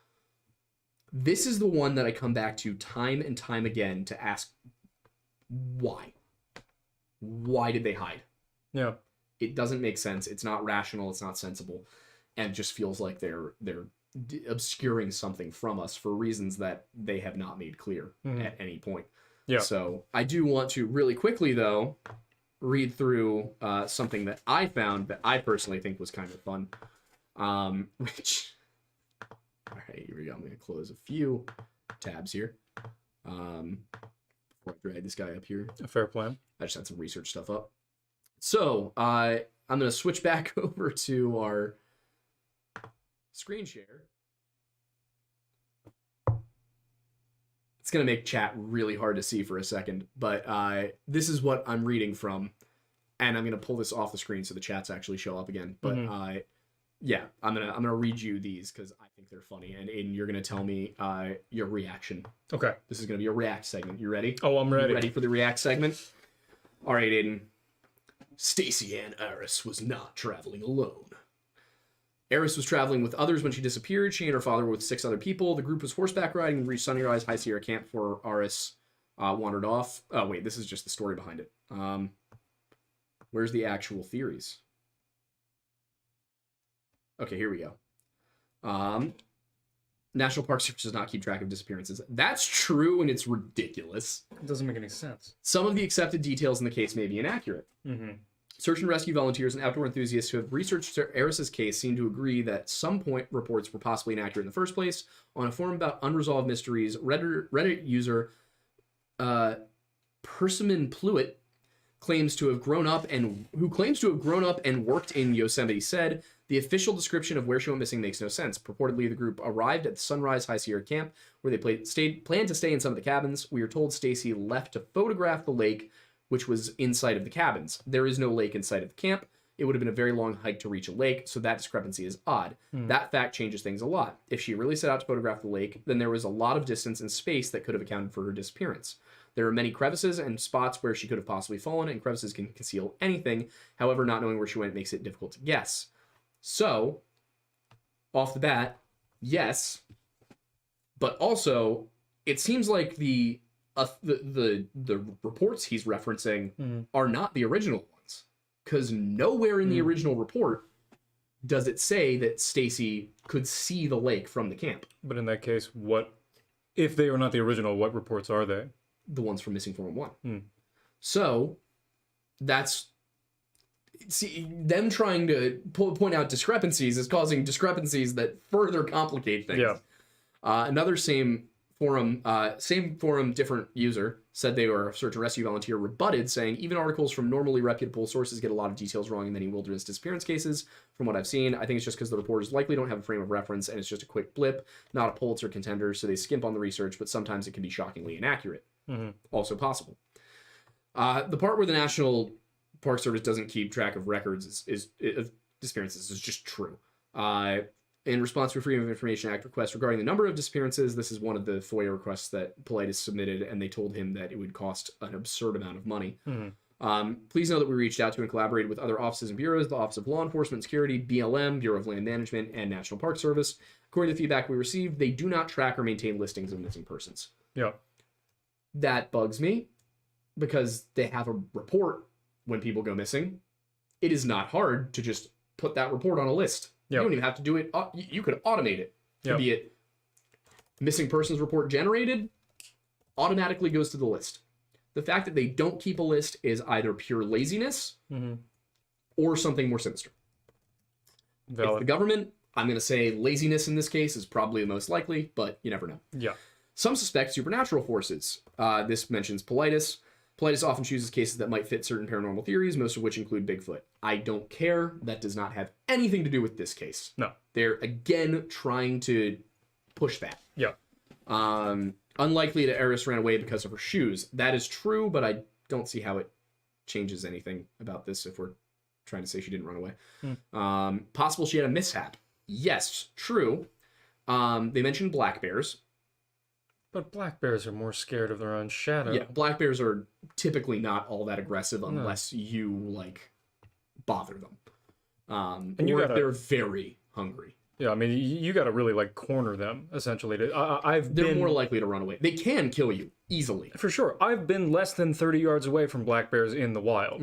This is the one that I come back to time and time again to ask, why? Why did they hide? Yeah. It doesn't make sense. It's not rational. It's not sensible. And it just feels like they're obscuring something from us for reasons that they have not made clear at any point. Yeah. So I do want to really quickly, though, read through something that I found that I personally think was kind of fun. Which, all right, here we go. I'm going to close a few tabs here. Before I drag this guy up here. A fair plan. I just had some research stuff up. So I'm going to switch back over to our screen share. It's going to make chat really hard to see for a second, but this is what I'm reading from, and I'm going to pull this off the screen so the chats actually show up again. But yeah, I'm gonna read you these because I think they're funny, and Aiden, you're going to tell me your reaction. Okay. This is going to be a react segment. You ready? Oh, I'm ready. You ready for the react segment? All right, Aiden. Stacy Arras was not traveling alone. Arras was traveling with others when she disappeared. She and her father were with 6 other people. The group was horseback riding and reached Sunrise High Sierra Camp before Arras wandered off. Oh, wait, this is just the story behind it. Where's the actual theories? Okay, here we go. National Park Service does not keep track of disappearances. That's true, and it's ridiculous. It doesn't make any sense. Some of the accepted details in the case may be inaccurate. Search and rescue volunteers and outdoor enthusiasts who have researched Arras' case seem to agree that some point reports were possibly inaccurate in the first place. On a forum about unresolved mysteries, Reddit user Persimmon Pluit claims to have grown up and worked in Yosemite said the official description of where she went missing makes no sense. Purportedly, the group arrived at the Sunrise High Sierra Camp where they planned to stay in some of the cabins. We are told Stacy left to photograph the lake, which was in sight of the cabins. There is no lake in sight of the camp. It would have been a very long hike to reach a lake, so that discrepancy is odd. That fact changes things a lot. If she really set out to photograph the lake, then there was a lot of distance and space that could have accounted for her disappearance. There are many crevices and spots where she could have possibly fallen, and crevices can conceal anything. However, not knowing where she went makes it difficult to guess. So, off the bat, yes, but also, it seems like the reports he's referencing are not the original ones, because nowhere in the original report does it say that Stacy could see the lake from the camp. But in that case, what if they are not the original? What reports are they? The ones from Missing 411. So that's them trying to point out discrepancies is causing discrepancies that further complicate things. Yeah. Another same forum, different user said they were a search and rescue volunteer, rebutted, saying even articles from normally reputable sources get a lot of details wrong in many wilderness disappearance cases. From what I've seen, I think it's just because the reporters likely don't have a frame of reference and it's just a quick blip, not a Pulitzer contender, so they skimp on the research, but sometimes it can be shockingly inaccurate. Also possible. The part where the National Park Service doesn't keep track of records of disappearances is just true. In response to a Freedom of Information Act request regarding the number of disappearances, this is one of the FOIA requests that Paulides submitted, and they told him that it would cost an absurd amount of money. Please know that we reached out to and collaborated with other offices and bureaus, the Office of Law Enforcement and Security, BLM, Bureau of Land Management, and National Park Service. According to the feedback we received, they do not track or maintain listings of missing persons. Yeah. That bugs me, because they have a report when people go missing. It is not hard to just put that report on a list. You don't even have to do it. You could automate it. Be it missing persons report generated, automatically goes to the list. The fact that they don't keep a list is either pure laziness or something more sinister. Valid. If the government, I'm going to say laziness in this case is probably the most likely, but you never know. Yeah. Some suspect supernatural forces. This mentions Paulides. Paulides often chooses cases that might fit certain paranormal theories, most of which include Bigfoot. I don't care. That does not have anything to do with this case. No. They're, again, trying to push that. Yeah. Unlikely that Arras ran away because of her shoes. That is true, but I don't see how it changes anything about this if we're trying to say she didn't run away. Possible she had a mishap. Yes, true. They mentioned black bears. But black bears are more scared of their own shadow. Yeah, black bears are typically not all that aggressive unless you, like, bother them. And or if they're very hungry. Yeah, I mean, you got to really, like, corner them, essentially. They're more likely to run away. They can kill you easily. For sure. I've been less than 30 yards away from black bears in the wild.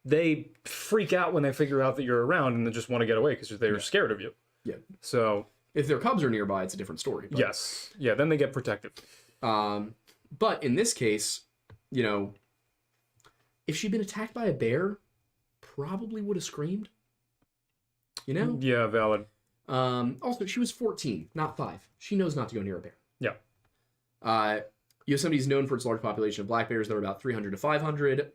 They freak out when they figure out that you're around and they just want to get away because they're scared of you. Yeah. So... if their cubs are nearby, it's a different story. But, yes. Yeah, then they get protective. But in this case, you know, if she'd been attacked by a bear, probably would have screamed. You know? Yeah, valid. Also, she was 14, not 5. She knows not to go near a bear. Yeah. Yosemite is known for its large population of black bears. There are about 300 to 500.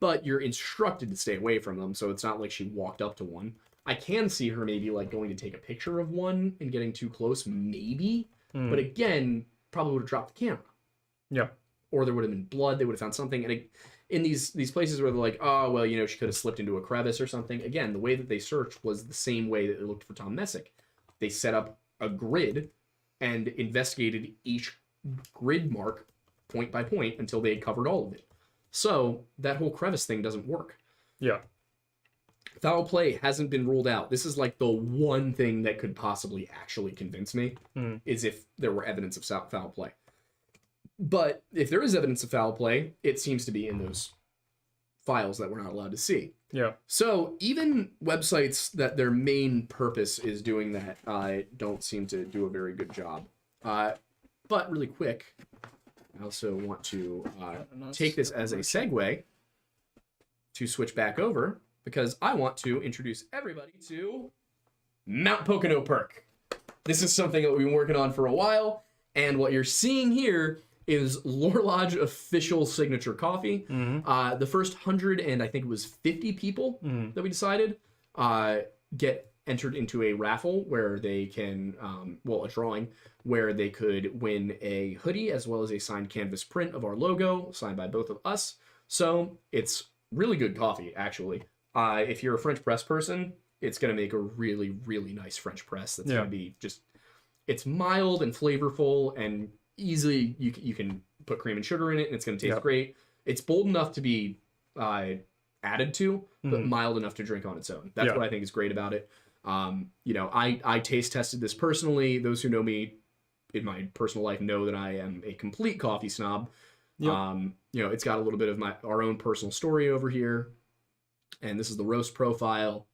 But you're instructed to stay away from them, so it's not like she walked up to one. I can see her maybe, like, going to take a picture of one and getting too close, maybe. But again, probably would have dropped the camera. Yeah. Or there would have been blood. They would have found something. And in these places where they're like, oh, well, you know, she could have slipped into a crevice or something. Again, the way that they searched was the same way that they looked for Tom Messick. They set up a grid and investigated each grid mark point by point until they had covered all of it. So that whole crevice thing doesn't work. Yeah. Foul play hasn't been ruled out. This is like the one thing that could possibly actually convince me is if there were evidence of foul play. But if there is evidence of foul play, it seems to be in those files that we're not allowed to see. Yeah. So even websites that their main purpose is doing that don't seem to do a very good job. But really quick, I also want to take this as a segue to switch back over, because I want to introduce everybody to Mount Pocono Perk. This is something that we've been working on for a while, and what you're seeing here is Lore Lodge official signature coffee. The first 100 and I think it was 50 people that we decided get entered into a raffle where they can, a drawing, where they could win a hoodie as well as a signed canvas print of our logo, signed by both of us. So it's really good coffee, actually. If you're a French press person, it's going to make a really, really nice French press. That's going to be just, it's mild and flavorful and easily, you can put cream and sugar in it and it's going to taste great. It's bold enough to be added to, but mild enough to drink on its own. That's what I think is great about it. You know, I taste tested this personally. Those who know me in my personal life know that I am a complete coffee snob. You know, it's got a little bit of our own personal story over here. And this is the roast profile.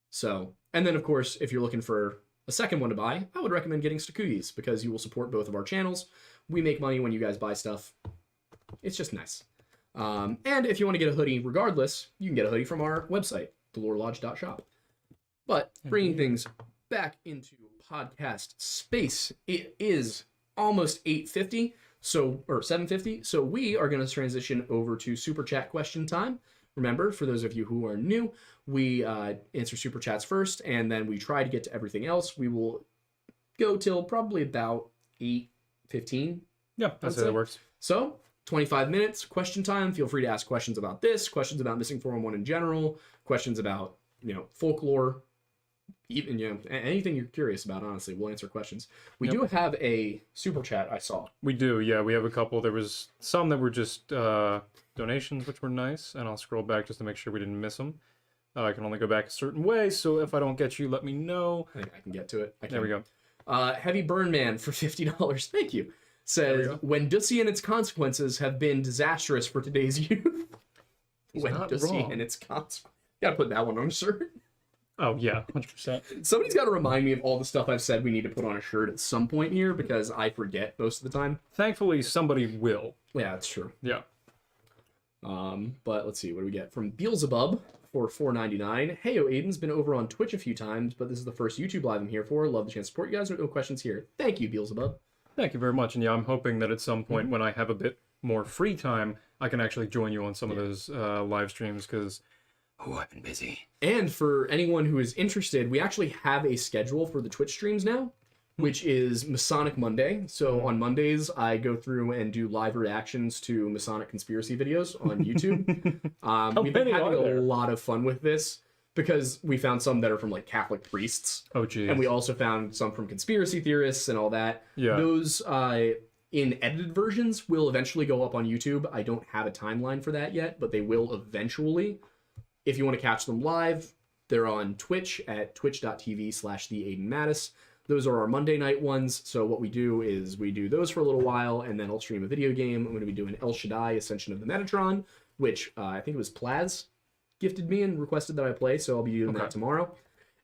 So, and then of course, if you're looking for a second one to buy, I would recommend getting Stakuyis because you will support both of our channels. We make money when you guys buy stuff. It's just nice. And if you want to get a hoodie regardless, you can get a hoodie from our website, thelorelodge.shop. But bringing things back into podcast space, it is almost 8:50, or 7:50, so we are going to transition over to Super Chat question time. Remember, for those of you who are new, we answer Super Chats first, and then we try to get to everything else. We will go till probably about 8:15. Yeah, that's how that works. So, 25 minutes, question time. Feel free to ask questions about this, questions about Missing 411 in general, questions about, you know, folklore, even, you know, anything you're curious about, honestly. We'll answer questions. We do have a Super Chat, I saw. We do, yeah. We have a couple. There was some that were just donations, which were nice, and I'll scroll back just to make sure we didn't miss them. I can only go back a certain way, so if I don't get you, let me know. I think I can get to it. There we go. Heavy Burn Man for $50. Thank you. Says, when Dussy and its consequences have been disastrous for today's youth. When Dussy and its consequences. Gotta put that one on a shirt. Oh, yeah, 100%. Somebody's got to remind me of all the stuff I've said we need to put on a shirt at some point here, because I forget most of the time. Thankfully, somebody will. Yeah, that's true. Yeah. But let's see, what do we get? From Beelzebub for $4.99. Heyo, Aiden's been over on Twitch a few times, but this is the first YouTube live I'm here for. Love the chance to support you guys. No questions here. Thank you, Beelzebub. Thank you very much. And yeah, I'm hoping that at some point when I have a bit more free time, I can actually join you on some of those live streams, because I've been busy. And for anyone who is interested, we actually have a schedule for the Twitch streams now. which is Masonic Monday. So on Mondays, I go through and do live reactions to Masonic conspiracy videos on YouTube. We've been many having are there? a lot of fun with this because we found some that are from like Catholic priests. Oh, geez. And we also found some from conspiracy theorists and all that. Yeah. Those in edited versions will eventually go up on YouTube. I don't have a timeline for that yet, but they will eventually. If you want to catch them live, they're on Twitch at twitch.tv/theaidenmattis. Those are our Monday night ones. So what we do is we do those for a little while, and then I'll stream a video game. I'm going to be doing El Shaddai Ascension of the Metatron, which I think it was Plaz gifted me and requested that I play, so I'll be doing that tomorrow.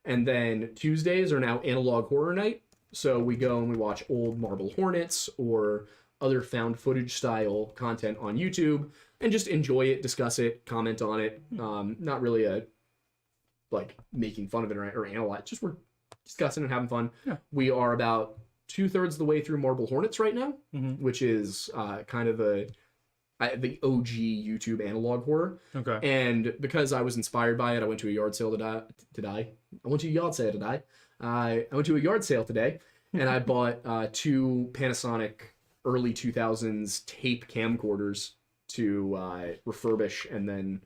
And then Tuesdays are now Analog Horror Night. So we go and we watch old Marble Hornets or other found footage style content on YouTube and just enjoy it, discuss it, comment on it. Not really a like making fun of it or analyze. Just we're discussing and having fun. Yeah. We are about 2/3 of the way through Marble Hornets right now, which is kind of the OG YouTube analog horror. Okay. And because I was inspired by it, I went to a yard sale today. I went to a yard sale today. I went to a yard sale today, and I bought 2 Panasonic early 2000s tape camcorders to refurbish and then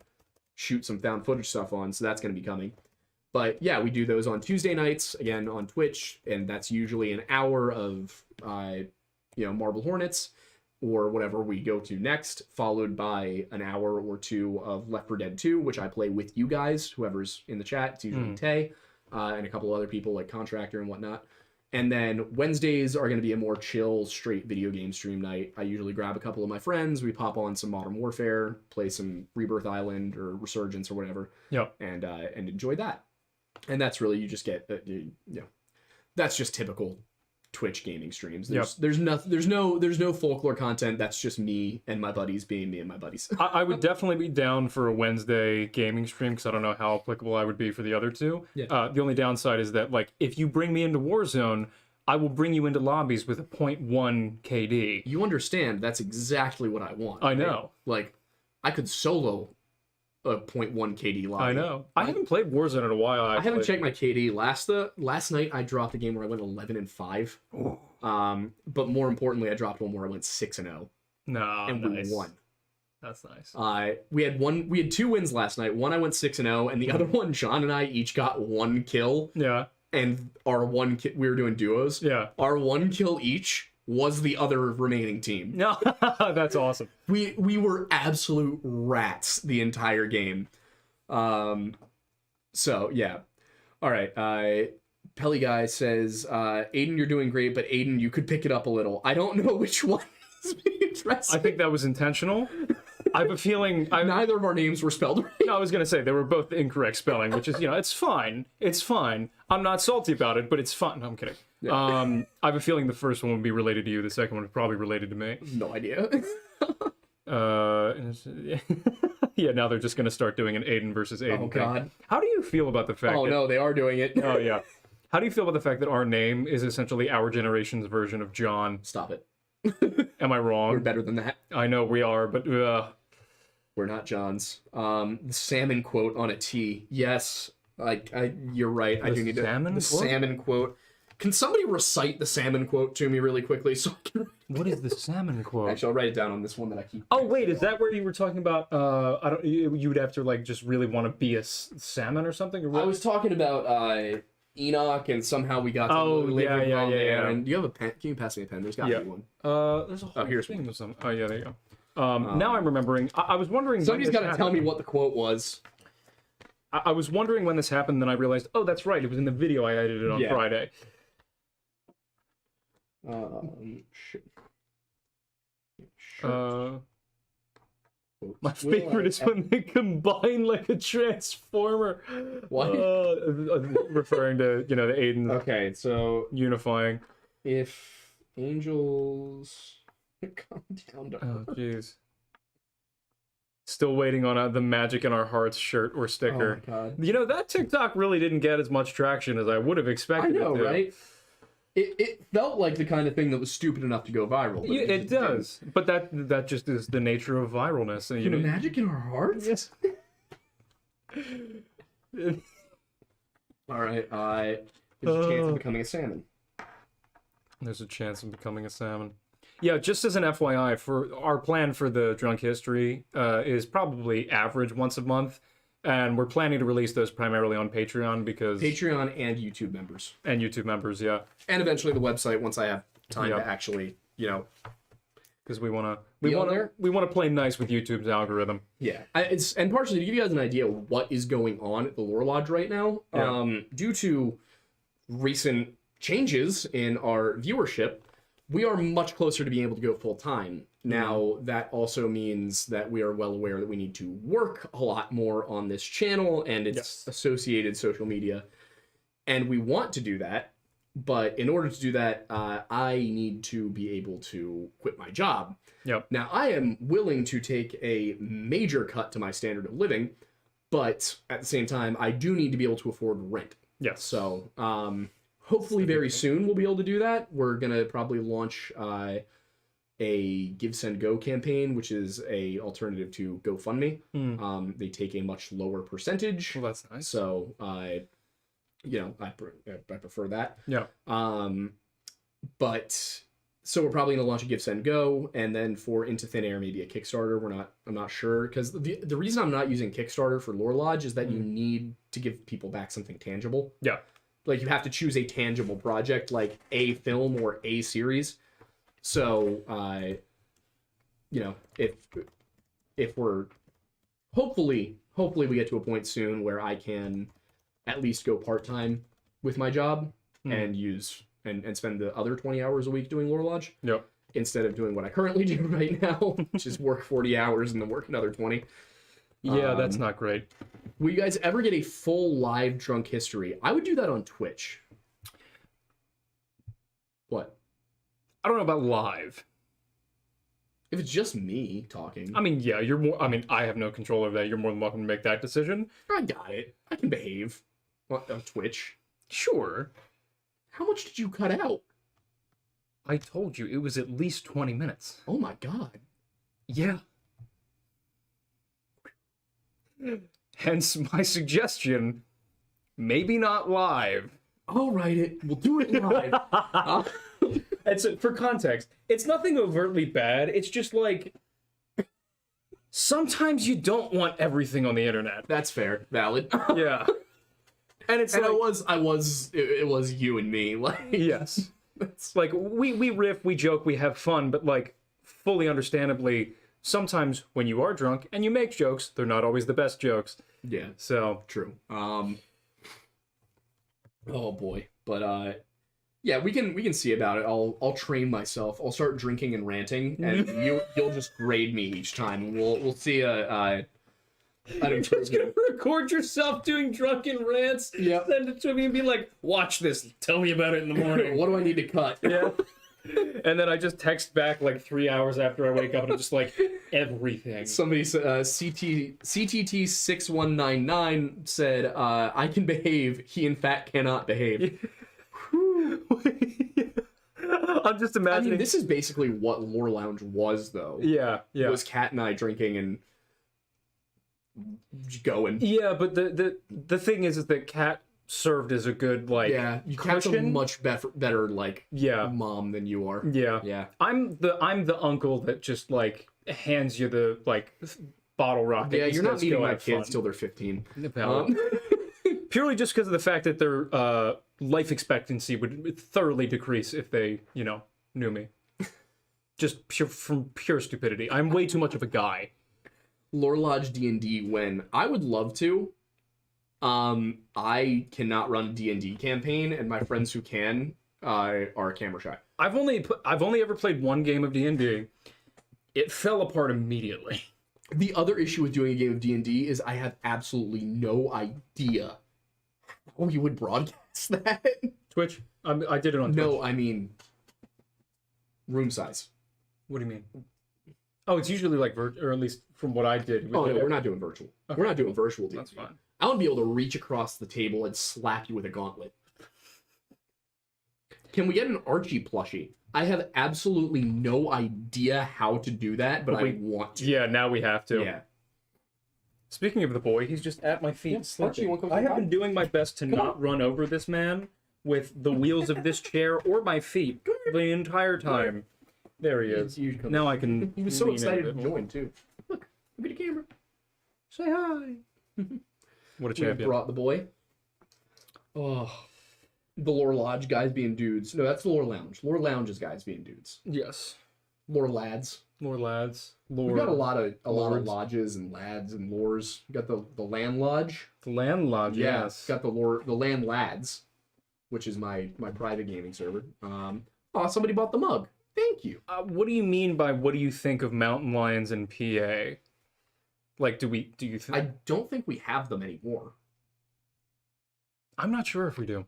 shoot some found footage stuff on. So that's going to be coming. But yeah, we do those on Tuesday nights, again, on Twitch, and that's usually an hour of, Marble Hornets or whatever we go to next, followed by an hour or two of Left 4 Dead 2, which I play with you guys, whoever's in the chat. It's usually Tay. And a couple of other people like Contractor and whatnot. And then Wednesdays are going to be a more chill, straight video game stream night. I usually grab a couple of my friends. We pop on some Modern Warfare, play some Rebirth Island or Resurgence or whatever. Yep. And enjoy that. And that's really, you just get, that's just typical Twitch gaming streams. There's no folklore content. That's just me and my buddies being me and my buddies. I would definitely be down for a Wednesday gaming stream because I don't know how applicable I would be for the other two. Yeah. The only downside is that, like, if you bring me into Warzone, I will bring you into lobbies with a 0.1 KD. You understand that's exactly what I want. I know. Like, I could solo a 0.1 KD lobby. I know. I haven't played Warzone in a while. I haven't checked my KD. Last night I dropped a game where I went 11-5. But more importantly, I dropped one where I went 6-0. No, and nice. we won. That's nice. We had 2 wins last night. One I went 6-0, and the other one John and I each got 1 kill. Yeah. And our we were doing duos. Yeah. Our 1 kill each was the other remaining team. No, that's awesome. We were absolute rats the entire game. So yeah. All right. Pelly Guy says, Aiden, you're doing great, but Aiden, you could pick it up a little. I don't know which one is being addressed. I think that was intentional. I have a feeling... Neither of our names were spelled right. No, I was going to say, they were both incorrect spelling, which is, it's fine. It's fine. I'm not salty about it, but it's fine. No, I'm kidding. Yeah. I have a feeling the first one would be related to you. The second one is probably related to me. No idea. Yeah, now they're just going to start doing an Aiden versus Aiden thing. God. How do you feel about the fact Oh, that... no, they are doing it. Oh, yeah. How do you feel about the fact that our name is essentially our generation's version of John? Stop it. Am I wrong? We're better than that. I know we are, but... We're not Johns. The salmon quote on a T. Yes, you're right. I do need to. Salmon quote? Salmon quote. Can somebody recite the salmon quote to me really quickly so I can? What is the salmon quote? Actually, I'll write it down on this one that I keep. Oh wait, is that where you were talking about? I don't. You would have to like just really want to be a salmon or something. Or what? I was talking about Enoch, and somehow we got. To yeah. And do you have a pen? Can you pass me a pen? There's got to be one. There's a whole here's thing of some. Oh yeah, there you go. Now I'm remembering. I was wondering. Somebody's got to tell me what the quote was. I was wondering when this happened, then I realized, oh, that's right. It was in the video I edited on Friday. Shit. My favorite is when they combine like a transformer. What? Referring to the Aiden. Okay, so unifying. If angels come down to Earth. Oh, jeez. Still waiting on the Magic in Our Hearts shirt or sticker. Oh my God. That TikTok really didn't get as much traction as I would have expected. I know, it to. Right? It felt like the kind of thing that was stupid enough to go viral. But it does. But that just is the nature of viralness. And, Magic in Our Hearts? Yes. All right. There's a chance of becoming a salmon. There's a chance of becoming a salmon. Yeah, just as an FYI, for our plan for the Drunk History is probably average once a month, and we're planning to release those primarily on Patreon because Patreon and YouTube members. And YouTube members, yeah. And eventually the website once I have time to actually, because we want to play nice with YouTube's algorithm. Yeah, and partially to give you guys an idea of what is going on at the Lore Lodge right now, due to recent changes in our viewership, we are much closer to being able to go full time. Now, that also means that we are well aware that we need to work a lot more on this channel and its associated social media. And we want to do that, but in order to do that, I need to be able to quit my job. Yep. Now, I am willing to take a major cut to my standard of living, but at the same time, I do need to be able to afford rent. Yes. So, hopefully very soon we'll be able to do that. We're going to probably launch a Give, Send, Go campaign, which is a alternative to GoFundMe. They take a much lower percentage. Well, that's nice. So, I prefer that. Yeah. But so we're probably going to launch a Give, Send, Go, and then for Into Thin Air, maybe a Kickstarter. I'm not sure, because the reason I'm not using Kickstarter for Lore Lodge is that you need to give people back something tangible. Yeah. Like, you have to choose a tangible project, like a film or a series. So, if we're hopefully we get to a point soon where I can at least go part-time with my job and use and spend the other 20 hours a week doing Lore Lodge. Yep. Instead of doing what I currently do right now, which is work 40 hours and then work another 20. Yeah, that's not great. Will you guys ever get a full live Drunk History? I would do that on Twitch. What? I don't know about live. If it's just me talking. I mean, yeah, I have no control over that. You're more than welcome to make that decision. I got it. I can behave on Twitch. Sure. How much did you cut out? I told you, it was at least 20 minutes. Oh my god. Yeah. Hence my suggestion, maybe not live. I'll write it. We'll do it live. It's for context, it's nothing overtly bad. It's just like sometimes you don't want everything on the internet. That's fair. Valid. Yeah. And it's and like, it was you and me. Like, yes. It's like we riff, we joke, we have fun, but like fully understandably, sometimes when you are drunk and you make jokes, they're not always the best jokes. Yeah. So true. Oh boy. But yeah, we can see about it. I'll train myself. I'll start drinking and ranting, and you'll just grade me each time. And we'll see an You're just gonna record yourself doing drunken rants, send it to me, and be like, "Watch this. Tell me about it in the morning." What do I need to cut? Yeah. And then I just text back like 3 hours after I wake up, and I'm just like, everything. Somebody said, CTT6199 said, I can behave. He in fact cannot behave. I'm just imagining. I mean, this is basically what Lore Lounge was, though. Yeah. Was Kat and I drinking and going. Yeah, but the thing is that Kat served as a good Kat's a much better mom than you are. Yeah. I'm the uncle that just like hands you the bottle rocket. Yeah, you're not meeting my kids till they're 15. Purely just because of the fact that their life expectancy would thoroughly decrease if they, knew me. Just from pure stupidity. I'm way too much of a guy. Lore Lodge D&D when I would love to. I cannot run a D&D campaign, and my friends who can are camera shy. I've only ever played one game of D&D. It fell apart immediately. The other issue with doing a game of D&D is I have absolutely no idea how you would broadcast that. Twitch? I did it on Twitch. No, I mean room size. What do you mean? Oh, it's usually like or at least from what I did. Oh, no, we're not doing virtual. Okay. We're not doing virtual D&D. That's fine. I want to be able to reach across the table and slap you with a gauntlet. Can we get an Archie plushie? I have absolutely no idea how to do that, but I want to. Yeah, now we have to. Yeah. Speaking of the boy, he's just at my feet. Yeah, Archie, you want to come I have been doing my best to not run over this man with the wheels of this chair or my feet, the entire time. There he is. Now I can. He was so lean in a excited bit to more. join too. Look at the camera. Say hi. What a We champion. brought the boy. Oh, the Lore Lodge guys being dudes. No, that's the Lore Lounge. Lore Lounge is guys being dudes. Yes. Lore lads. Lore lads. We Lore. got a lot of lords. lodges and lads and lores. We got the Land Lodge. The land lodge. Yeah, Yes. got the Land Lads, which is my private gaming server. Oh, somebody bought the mug. Thank you. What do you mean by what do you think of mountain lions in PA? Like, do you think? I don't think we have them anymore. I'm not sure if we do.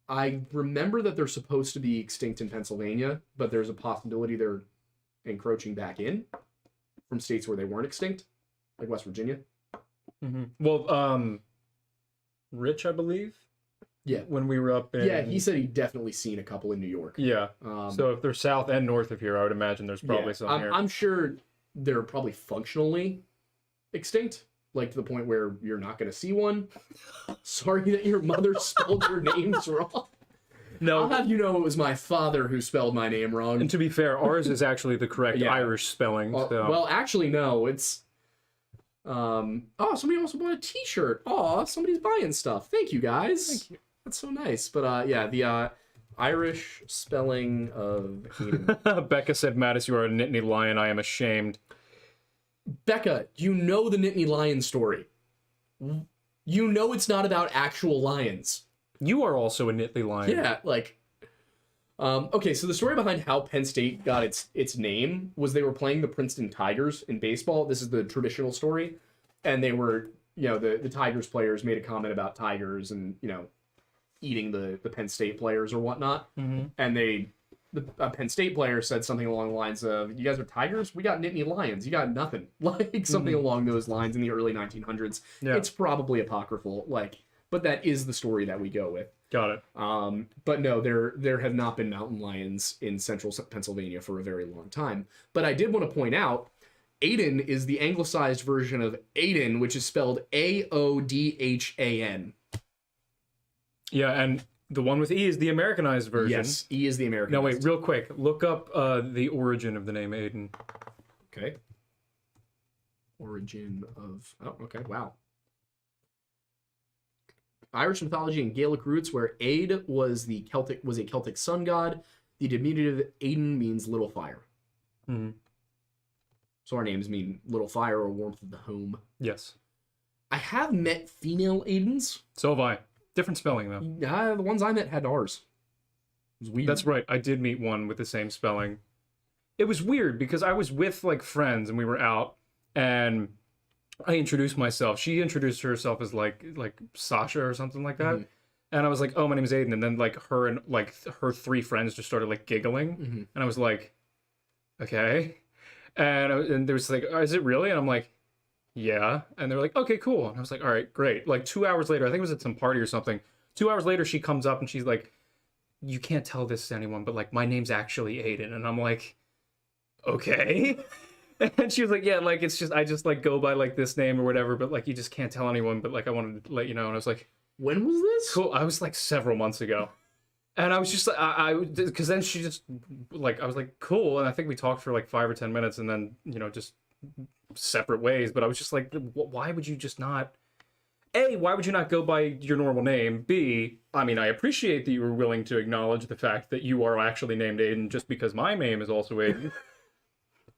I remember that they're supposed to be extinct in Pennsylvania, but there's a possibility they're encroaching back in from states where they weren't extinct, like West Virginia. Mm-hmm. Well, Rich, I believe. Yeah. When we were up in. Yeah, he said he'd definitely seen a couple in New York. Yeah. So if they're south and north of here, I would imagine there's probably some here. I'm sure they're probably functionally extinct, like to the point where you're not going to see one. Sorry that your mother spelled your names wrong. No. I'll have you know it was my father who spelled my name wrong. And to be fair, ours is actually the correct Irish spelling. So. Well, actually, no. It's oh, somebody also bought a T-shirt. Oh, somebody's buying stuff. Thank you, guys. Thank you. That's so nice. But yeah, the Irish spelling of Hayden. Becca said, Mattis, you are a Nittany lion. I am ashamed. Becca, you know the Nittany lion story. You know it's not about actual lions. You are also a Nittany lion. Yeah, like, okay, so the story behind how Penn State got its name was they were playing the Princeton Tigers in baseball. This is the traditional story. And they were, the Tigers players made a comment about tigers and, eating the Penn State players or whatnot. Mm-hmm. And a Penn State player said something along the lines of, you guys are tigers? We got Nittany lions. You got nothing. Like, something along those lines in the early 1900s. Yeah. It's probably apocryphal, but that is the story that we go with. Got it. But no, there have not been mountain lions in central Pennsylvania for a very long time. But I did want to point out, Aiden is the anglicized version of Aiden, which is spelled Aodhan. Yeah, and the one with E is the Americanized version. Yes, E is the American. No, wait, real quick. Look up the origin of the name Aiden. Okay. Origin of... Oh, okay, wow. Irish mythology and Gaelic roots, where Aed was a Celtic sun god. The diminutive Aiden means little fire. Mm-hmm. So our names mean little fire or warmth of the home. Yes. I have met female Aidens. So have I. Different spelling, though. The ones I met had R's. It was weird. That's right. I did meet one with the same spelling. It was weird because I was with friends and we were out and I introduced myself. She introduced herself as like Sasha or something like that. Mm-hmm. And I was like, "Oh, my name is Aiden." And then her and her three friends just started giggling. Mm-hmm. And I was like, "Okay." And they was like, "Oh, is it really?" And I'm like, "Yeah." And they're like, "Okay, cool." And I was like, "All right, great." 2 hours later, I think it was at some party or something. 2 hours later, she comes up and she's like, "You can't tell this to anyone, but my name's actually Aiden." And I'm like, "Okay." And she was like, "Yeah, it's just I just go by this name or whatever, but you just can't tell anyone. But I wanted to let you know." And I was like, "When was this?" Cool. I was several months ago. And I was just because then she just I was like, "Cool." And I think we talked for 5 or 10 minutes and then, just separate ways. But I was just like, why would you just not, A, why would you not go by your normal name? B, I mean, I appreciate that you were willing to acknowledge the fact that you are actually named Aiden just because my name is also Aiden.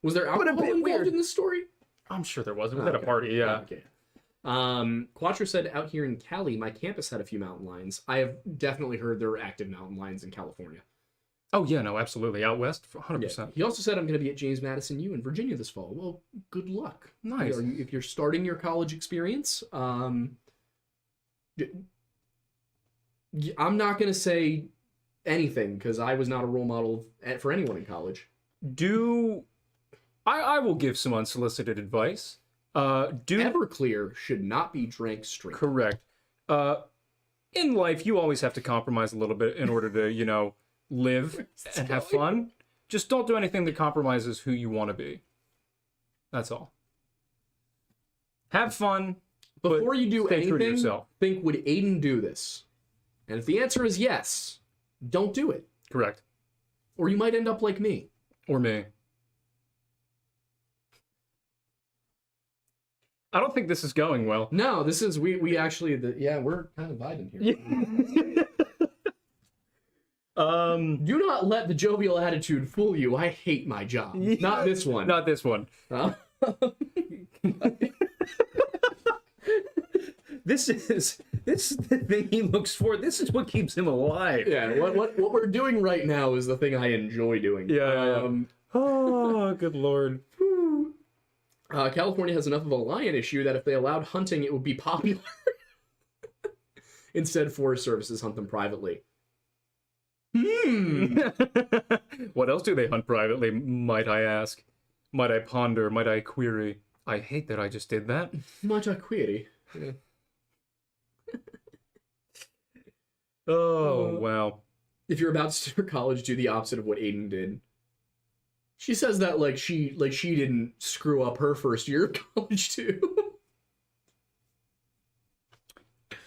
Was there alcohol involved in this story? I'm sure there was. It was at a party, yeah. Okay. Quattro said, out here in Cali, my campus had a few mountain lions. I have definitely heard there are active mountain lions in California. Oh, yeah, no, absolutely. Out west, 100%. Yeah. He also said, I'm going to be at James Madison U in Virginia this fall. Well, good luck. Nice. If you're starting your college experience, I'm not going to say anything because I was not a role model for anyone in college. I will give some unsolicited advice. Everclear should not be drank straight. Correct. In life, you always have to compromise a little bit in order to, live and have fun. Just don't do anything that compromises who you want to be. That's all. Have fun. Before you do stay true to anything, yourself. think, would Aiden do this? And if the answer is yes, don't do it. Correct. Or you might end up like me. Or me. I don't think this is going well. No, this is, we actually, we're kind of vibing here. Do not let the jovial attitude fool you. I hate my job. Not this one. Not this one. This is the thing he looks for. This is what keeps him alive. Yeah, what we're doing right now is the thing I enjoy doing. Yeah. Oh, good Lord. California has enough of a lion issue that if they allowed hunting, it would be popular. Instead, Forest Services hunt them privately. What else do they hunt privately, might I ask? Might I ponder? Might I query? I hate that I just did that. Might I query? Yeah. Oh, wow. If you're about to start college, do the opposite of what Aiden did. She says that like she didn't screw up her first year of college too.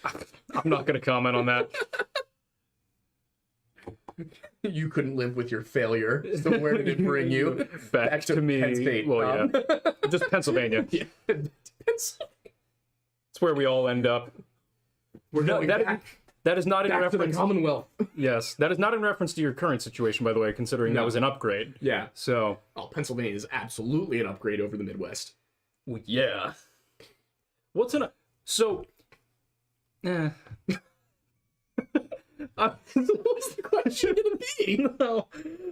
I'm not going to comment on that. You couldn't live with your failure. So where did it bring you? Back to me. Penn State. Well, yeah. Just Pennsylvania. Yeah. It's where we all end up. We're going back That is not in to the reference. Commonwealth. Yes, that is not in reference to your current situation, by the way, considering that was an upgrade. Yeah. So. Oh, Pennsylvania is absolutely an upgrade over the Midwest. Well, yeah. What's an? So. What's the question gonna be? No,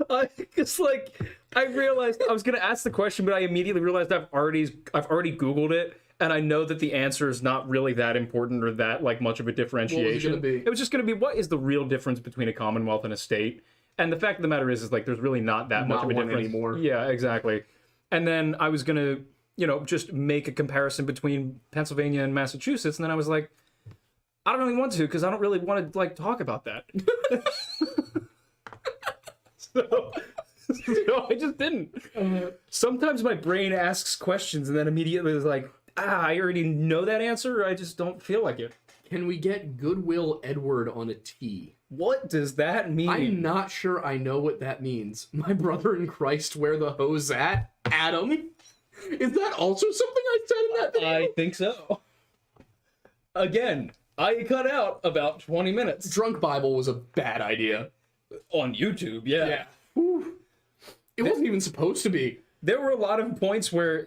I realized I was gonna ask the question, but I immediately realized I've already Googled it, and I know that the answer is not really that important or that like much of a differentiation. What was it gonna be? It was just gonna be, what is the real difference between a commonwealth and a state? And the fact of the matter is like there's really not that much of a one difference anymore. Yeah, exactly. And then I was gonna, just make a comparison between Pennsylvania and Massachusetts, and then I was like, I don't really want to, because I don't really want to like talk about that. so I just didn't. Sometimes my brain asks questions and then immediately is like, I already know that answer, or I just don't feel like it. Can we get Goodwill Edward on a T? What does that mean? I'm not sure I know what that means. My brother in Christ, where the hoe's at? Adam? Is that also something I said in that video? I think so. Again, I cut out about 20 minutes. Drunk Bible was a bad idea. On YouTube, yeah. Whew. It wasn't even supposed to be. There were a lot of points where,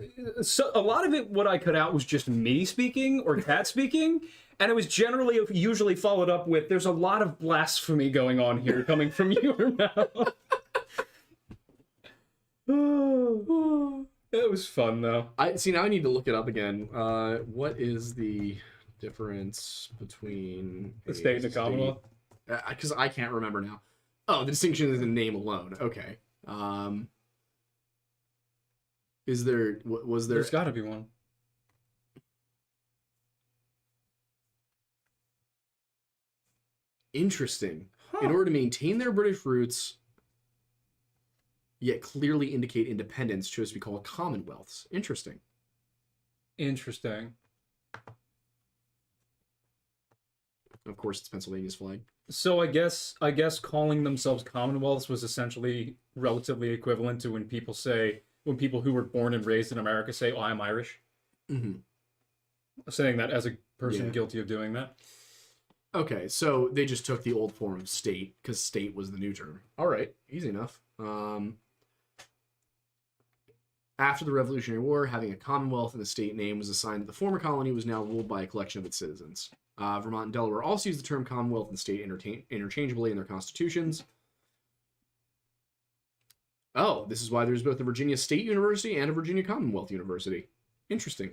a lot of it, what I cut out was just me speaking or Kat speaking, and it was usually followed up with, there's a lot of blasphemy going on here coming from your mouth. It was fun, though. Now I need to look it up again. What is the difference between The state and the Commonwealth? Because I can't remember now. Oh, the distinction is in name alone. Okay. Was there? There's got to be one. Interesting. In order to maintain their British roots, yet clearly indicate independence, chose to be called commonwealths. Interesting. Interesting. Of course, it's Pennsylvania's flag. So I guess calling themselves commonwealths was essentially relatively equivalent to when people who were born and raised in America say, "Oh, I'm Irish." Mm-hmm. Saying that as a person guilty of doing that. Okay, so they just took the old form of state because state was the new term. All right, easy enough. After the Revolutionary War, having a commonwealth and a state name was a sign that the former colony was now ruled by a collection of its citizens. Vermont and Delaware also use the term commonwealth and state interchangeably in their constitutions. Oh, this is why there's both a Virginia State University and a Virginia Commonwealth University. Interesting.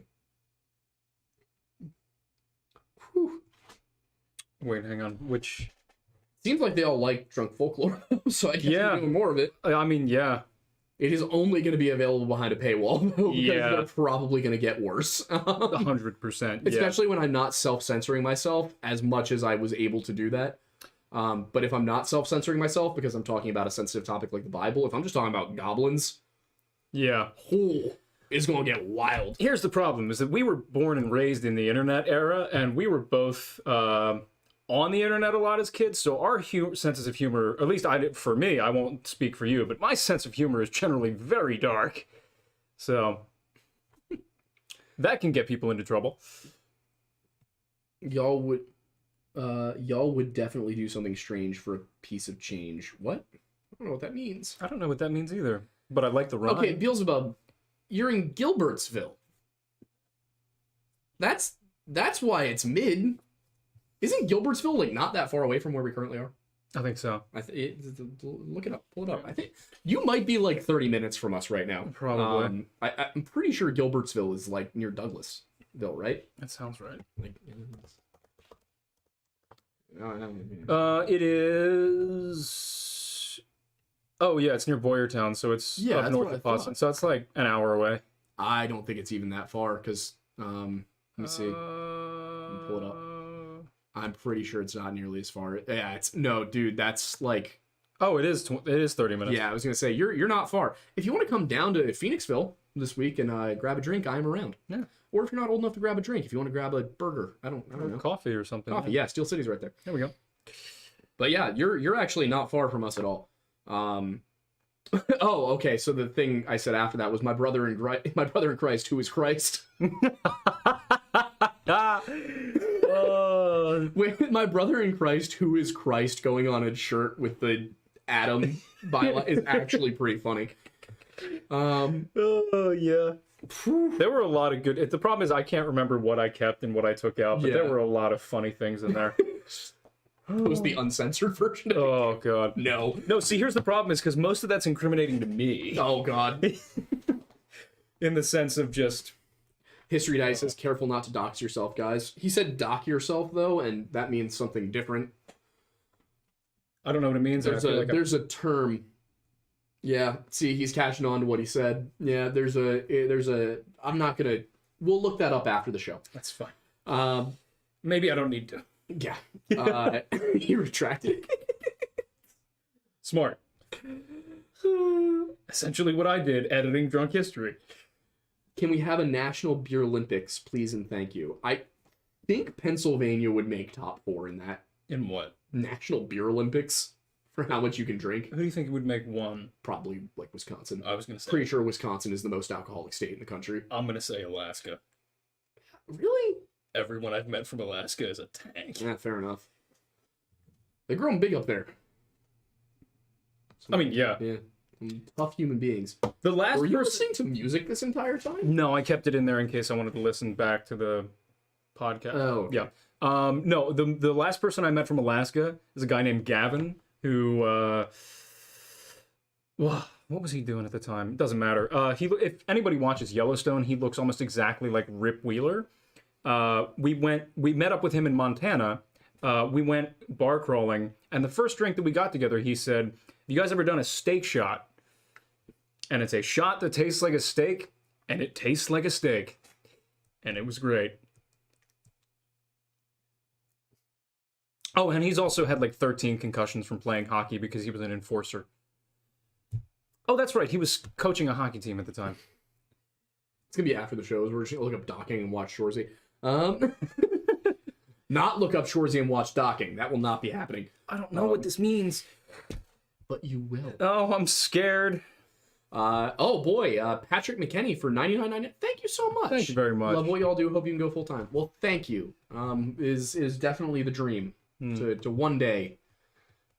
Whew. Wait, hang on. Which? Seems like they all like drunk folklore, so I guess we're doing more of it. I mean, yeah. It is only going to be available behind a paywall, though, because they're probably going to get worse. 100%. Especially when I'm not self-censoring myself as much as I was able to do that. But if I'm not self-censoring myself because I'm talking about a sensitive topic like the Bible, if I'm just talking about goblins, it's going to get wild. Here's the problem, is that we were born and raised in the internet era, and we were both on the internet a lot as kids, so our senses of humor, at least for me, I won't speak for you, but my sense of humor is generally very dark. So that can get people into trouble. Y'all would definitely do something strange for a piece of change. What? I don't know what that means. I don't know what that means either, but I like the rhyme. Okay, Beelzebub, you're in Gilbertsville. That's why it's mid. Isn't Gilbertsville like not that far away from where we currently are? I think so. Look it up. Pull it up. I think you might be like 30 minutes from us right now. Probably. I'm pretty sure Gilbertsville is like near Douglasville, right? That sounds right. Like, it is. Oh yeah, it's near Boyertown, so it's up north of Boston. So it's like an hour away. I don't think it's even that far because let me see. Let me pull it up. I'm pretty sure it's not nearly as far. Yeah, it's no, dude. That's like. Oh, it is. It is 30 minutes. Yeah, I was gonna say you're not far. If you want to come down to Phoenixville this week and grab a drink, I am around. Yeah. Or if you're not old enough to grab a drink, if you want to grab a burger, I don't know. Coffee or something. Coffee, yeah. Steel City's right there. There we go. But yeah, you're actually not far from us at all. Oh, okay. So the thing I said after that was my brother in Christ, who is Christ. With my brother in Christ, who is Christ, going on a shirt with the Adam byline is actually pretty funny. Oh yeah. There were a lot of good. The problem is I can't remember what I kept and what I took out, but there were a lot of funny things in there. It was the uncensored version. Oh god. No. See, here's the problem: is because most of that's incriminating to me. Oh god. In the sense of just. History Dice says, careful not to dox yourself, guys. He said dock yourself, though, and that means something different. I don't know what it means. There's a term. Yeah, see, he's catching on to what he said. Yeah, there's a, I'm not gonna, we'll look that up after the show. That's fine. Maybe I don't need to. Yeah. He retracted. Smart. Essentially what I did, editing Drunk History. Can we have a National Beer Olympics, please and thank you? I think Pennsylvania would make top 4 in that. In what? National Beer Olympics for how much you can drink. Who do you think would make one? Probably like Wisconsin. I was going to say. Pretty sure Wisconsin is the most alcoholic state in the country. I'm going to say Alaska. Really? Everyone I've met from Alaska is a tank. Yeah, fair enough. They grow them big up there. I mean, yeah. Yeah. Tough human beings. The last Were you listening to music this entire time? No, I kept it in there in case I wanted to listen back to the podcast. Oh, okay. Yeah. No, the last person I met from Alaska is a guy named Gavin who, what was he doing at the time? It doesn't matter. If anybody watches Yellowstone, he looks almost exactly like Rip Wheeler. We met up with him in Montana. We went bar crawling, and the first drink that we got together, he said, "You guys ever done a steak shot?" And it's a shot that tastes like a steak, and it tastes like a steak. And it was great. Oh, and he's also had like 13 concussions from playing hockey because he was an enforcer. Oh, that's right. He was coaching a hockey team at the time. It's going to be after the shows. We're just going to look up docking and watch Shoresy. Not look up Shoresy and watch docking. That will not be happening. I don't know what this means. But you will. Oh, I'm scared. Oh boy, Patrick McKenney for $99.99. Thank you so much. Thank you very much. Love what y'all do. Hope you can go full time. Well, thank you. Is definitely the dream to one day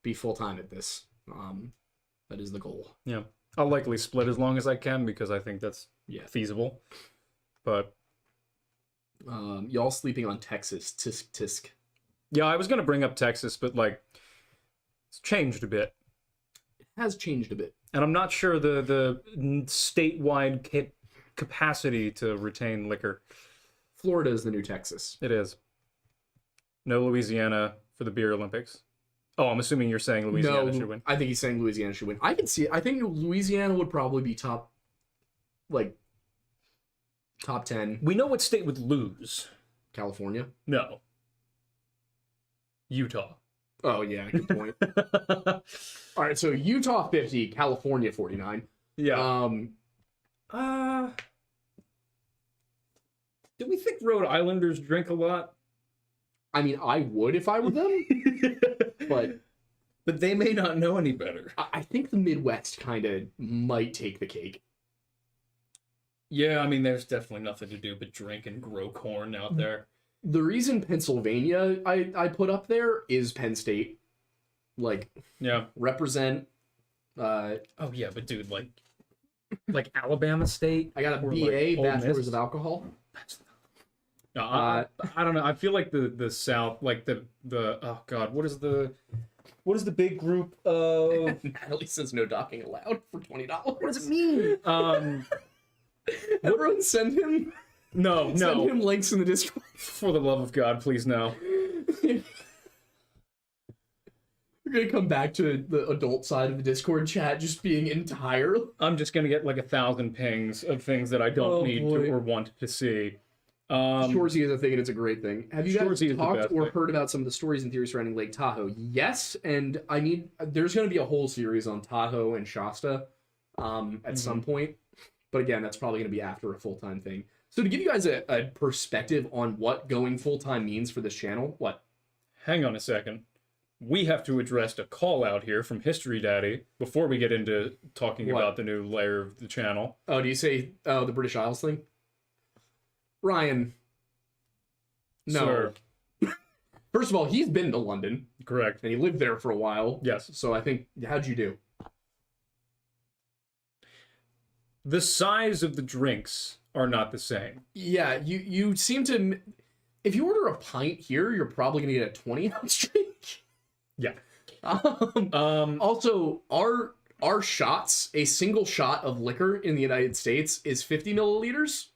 be full time at this. That is the goal. Yeah, I'll likely split as long as I can because I think that's feasible. But y'all sleeping on Texas, tisk tisk. Yeah, I was gonna bring up Texas, but like it's changed a bit. It has changed a bit. And I'm not sure the statewide capacity to retain liquor. Florida is the new Texas. It is. No Louisiana for the Beer Olympics. Oh, I'm assuming you're saying Louisiana should win. I think he's saying Louisiana should win. I can see it. I think Louisiana would probably be top 10. We know what state would lose. California? No. Utah. Oh, yeah, good point. All right, so Utah 50, California 49. Yeah. Do we think Rhode Islanders drink a lot? I mean, I would if I were them, but they may not know any better. I think the Midwest kind of might take the cake. Yeah, I mean, there's definitely nothing to do but drink and grow corn out there. The reason Pennsylvania I put up there is Penn State. Like, yeah, represent. Oh yeah, but dude, like Alabama State. I got a BA, like Bachelor's of Alcohol. No, I don't know. I feel like the South, like the oh god, what is the big group of? Natalie says no docking allowed for $20. What does it mean? Everyone send him. No. Send him links in the Discord. For the love of God, please no. We're gonna come back to the adult side of the Discord chat just being entire. I'm just gonna get like 1,000 pings of things that I don't need to or want to see. Shorzy is a thing, and it's a great thing. Have you guys Shorzy talked or heard about some of the stories and theories surrounding Lake Tahoe? Yes, and there's going to be a whole series on Tahoe and Shasta at some point. But again, that's probably going to be after a full-time thing. So to give you guys a perspective on what going full-time means for this channel, what? Hang on a second. We have to address a call out here from History Daddy before we get into talking about the new layer of the channel. Oh, do you say the British Isles thing? Ryan. No. Sir. First of all, he's been to London. Correct. And he lived there for a while. Yes. So I think, how'd you do? The size of the drinks are not the same. Yeah, you seem to... If you order a pint here, you're probably going to get a 20-ounce drink. Yeah. Also, our shots, a single shot of liquor in the United States is 50 milliliters.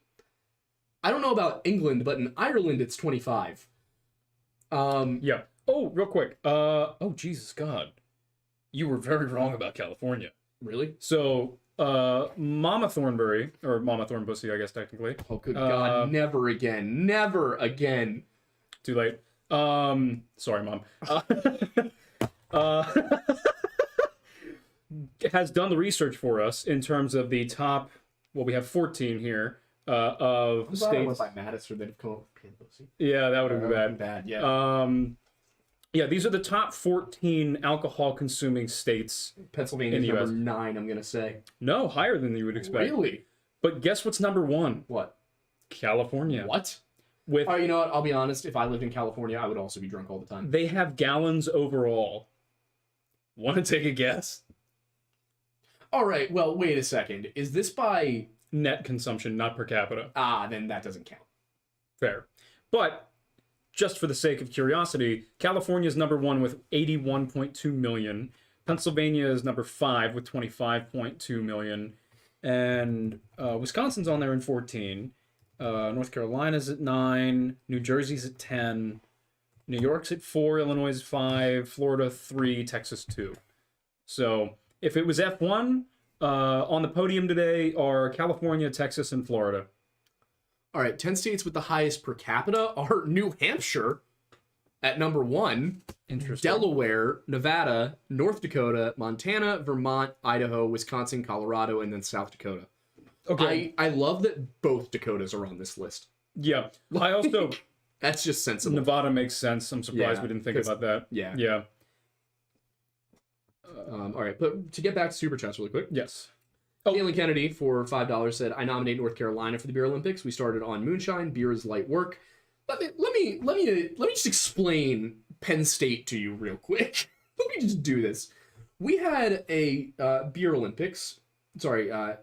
I don't know about England, but in Ireland it's 25. Yeah. Oh, real quick. Oh, Jesus God. You were very wrong about California. Really? So, Mama Thornbury, or Mama Thornbussy, I guess, technically. Oh, good God. Never again. Never again. Too late. Sorry, Mom. Has done the research for us in terms of the top, well, we have 14 here, of states. By Madison, they'd have come up with Pussy. Yeah, that would have been bad. Yeah. Yeah, these are the top 14 alcohol-consuming states. Pennsylvania is number 9, I'm gonna say. No, higher than you would expect. Really? But guess what's number 1? What? California. What? With you know what? I'll be honest. If I lived in California, I would also be drunk all the time. They have gallons overall. Want to take a guess? All right. Well, wait a second. Is this by net consumption, not per capita? Then that doesn't count. Fair. But just for the sake of curiosity, California is number 1 with 81.2 million. Pennsylvania is number 5 with 25.2 million. And Wisconsin's on there in 14. North Carolina's at 9. New Jersey's at 10. New York's at 4. Illinois is 5. Florida 3. Texas 2. So if it was F1, on the podium today are California, Texas, and Florida. All right, 10 states with the highest per capita are New Hampshire at number 1. Interesting. Delaware, Nevada, North Dakota, Montana, Vermont, Idaho, Wisconsin, Colorado, and then South Dakota. Okay. I love that both Dakotas are on this list. Yeah. I also... That's just sensible. Nevada makes sense. I'm surprised we didn't think about that. Yeah. Yeah. All right, but to get back to Super Chats really quick. Yes. Caitlin Kennedy for $5 said, I nominate North Carolina for the Beer Olympics. We started on moonshine. Beer is light work. Let me just explain Penn State to you real quick. Let me just do this. We had a Beer Olympics. Sorry, a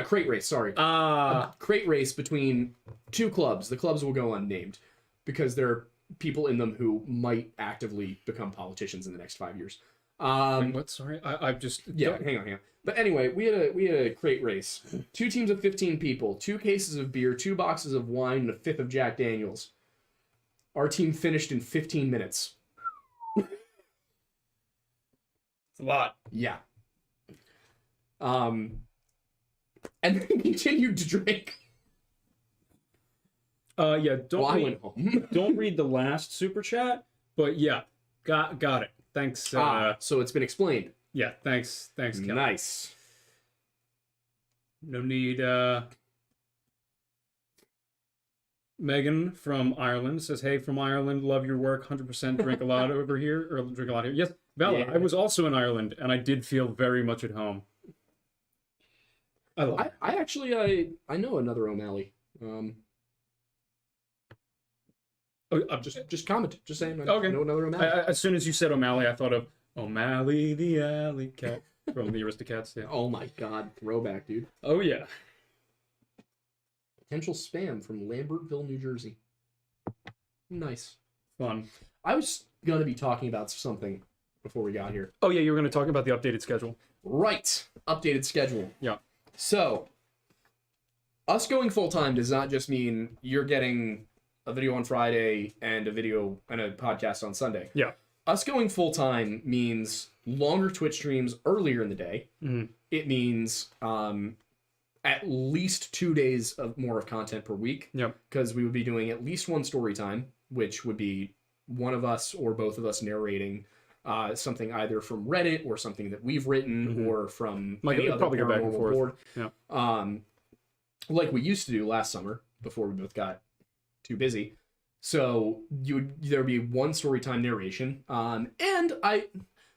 crate race, sorry. A crate race between 2 clubs. The clubs will go unnamed because there are people in them who might actively become politicians in the next 5 years. Wait, what? Sorry, I've just... Yeah, hang on. But anyway, we had a crate race. 2 teams of 15 people, 2 cases of beer, 2 boxes of wine, and a 5th of Jack Daniels. Our team finished in 15 minutes. It's a lot. Yeah. And then continued to drink. Yeah, I went home. don't read the last super chat, but yeah, got it. Thanks. So it's been explained. Yeah, thanks, Kelly. Nice. No need. Megan from Ireland says, "Hey, from Ireland, love your work. 100% drink a lot over here, or drink a lot here." Yes, Bella. Yeah. I was also in Ireland, and I did feel very much at home. I love it. I actually I know another O'Malley. I'm Just comment. Just saying. I Okay. know another O'Malley. as soon as you said O'Malley, I thought of O'Malley the Alley Cat from the Aristocats. Yeah. Oh my god, throwback, dude. Oh yeah. Potential spam from Lambertville, New Jersey. Nice. Fun. I was gonna be talking about something before we got here. Oh yeah, you were going to talk about the updated schedule. Right. Updated schedule. Yeah. So, us going full time does not just mean you're getting a video on Friday and a video and a podcast on Sunday. Yeah. Us going full time means longer Twitch streams earlier in the day. Mm-hmm. It means at least 2 days more of content per week. Yep. Because we would be doing at least one story time, which would be one of us or both of us narrating something either from Reddit or something that we've written or from any other probably go back and paranormal board. Yeah. Like we used to do last summer before we both got too busy. So there'd be one story time narration, and I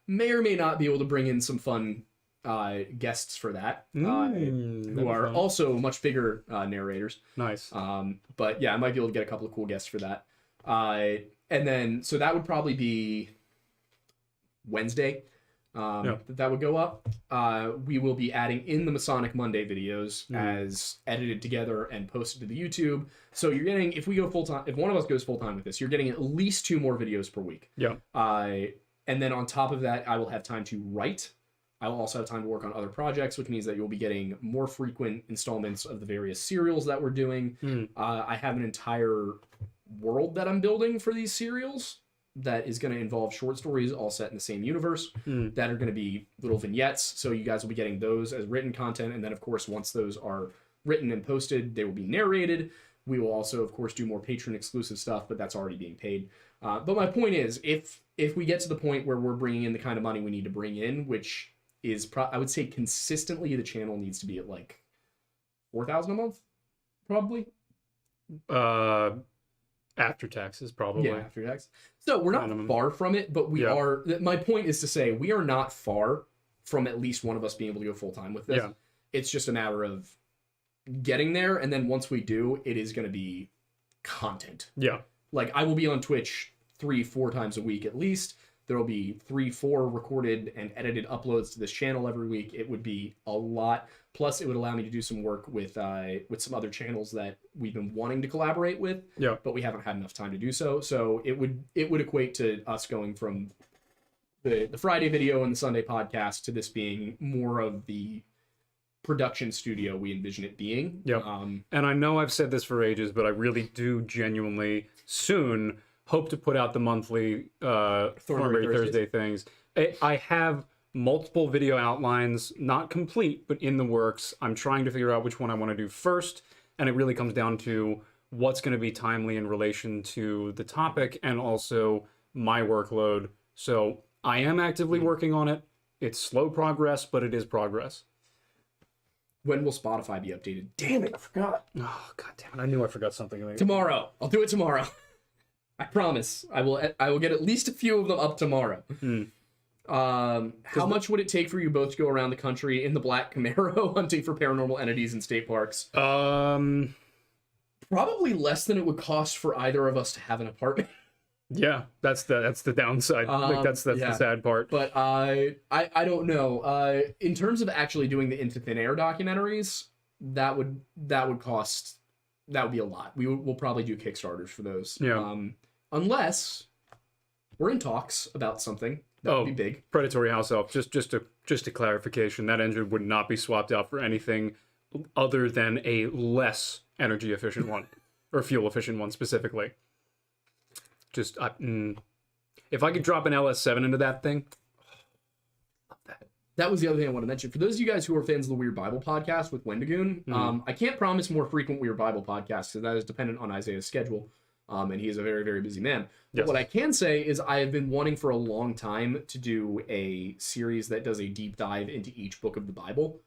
may or may not be able to bring in some fun guests for that, who are fun. also much bigger narrators. Nice. But yeah, I might be able to get a couple of cool guests for that. And then so that would probably be Wednesday. That would go up. We will be adding in the Masonic Monday videos as edited together and posted to the YouTube. So you're getting, if we go full time, if one of us goes full time with this, you're getting at least 2 more videos per week. Yeah. And then on top of that, I will have time to write. I will also have time to work on other projects, which means that you'll be getting more frequent installments of the various serials that we're doing. I have an entire world that I'm building for these serials that is going to involve short stories all set in the same universe that are going to be little vignettes. So you guys will be getting those as written content. And then, of course, once those are written and posted, they will be narrated. We will also, of course, do more patron exclusive stuff, but that's already being paid. But my point is, if we get to the point where we're bringing in the kind of money we need to bring in, which is, I would say consistently the channel needs to be at like $4,000 a month, probably. After taxes, probably. Yeah, after tax. So we're not far from it, but we are. My point is to say we are not far from at least one of us being able to go full time with this. Yeah. It's just a matter of getting there, and then once we do, it is going to be content. Yeah. Like I will be on Twitch 3-4 times a week at least. There will be 3-4 recorded and edited uploads to this channel every week. It would be a lot. Plus, it would allow me to do some work with some other channels that we've been wanting to collaborate with, but we haven't had enough time to do so. So it would equate to us going from the Friday video and the Sunday podcast to this being more of the production studio we envision it being. Yep. And I know I've said this for ages, but I really do genuinely soon hope to put out the monthly Thornberry Thursday things. I have multiple video outlines, not complete, but in the works. I'm trying to figure out which one I want to do first, and it really comes down to what's going to be timely in relation to the topic and also my workload. So I am actively working on it. It's slow progress, but it is progress. When will Spotify be updated? Damn it, I forgot. Oh, god damn it. I knew I forgot something. Tomorrow. I'll do it tomorrow. I promise. I will get at least a few of them up tomorrow. How much would it take for you both to go around the country in the black Camaro hunting for paranormal entities in state parks? Probably less than it would cost for either of us to have an apartment. Yeah, that's the downside. That's the sad part. But I don't know. In terms of actually doing the Into Thin Air documentaries, that would cost. That would be a lot. We'll probably do Kickstarters for those. Yeah. Unless we're in talks about something. That would be big. Predatory House Elf. Just a clarification. That engine would not be swapped out for anything other than a less energy efficient one, or fuel efficient one specifically. Just if I could drop an LS7 into that thing, love that. That was the other thing I want to mention. For those of you guys who are fans of the Weird Bible podcast with Wendigoon, I can't promise more frequent Weird Bible podcasts because that is dependent on Isaiah's schedule. And he is a very, very busy man. But what I can say is I have been wanting for a long time to do a series that does a deep dive into each book of the Bible,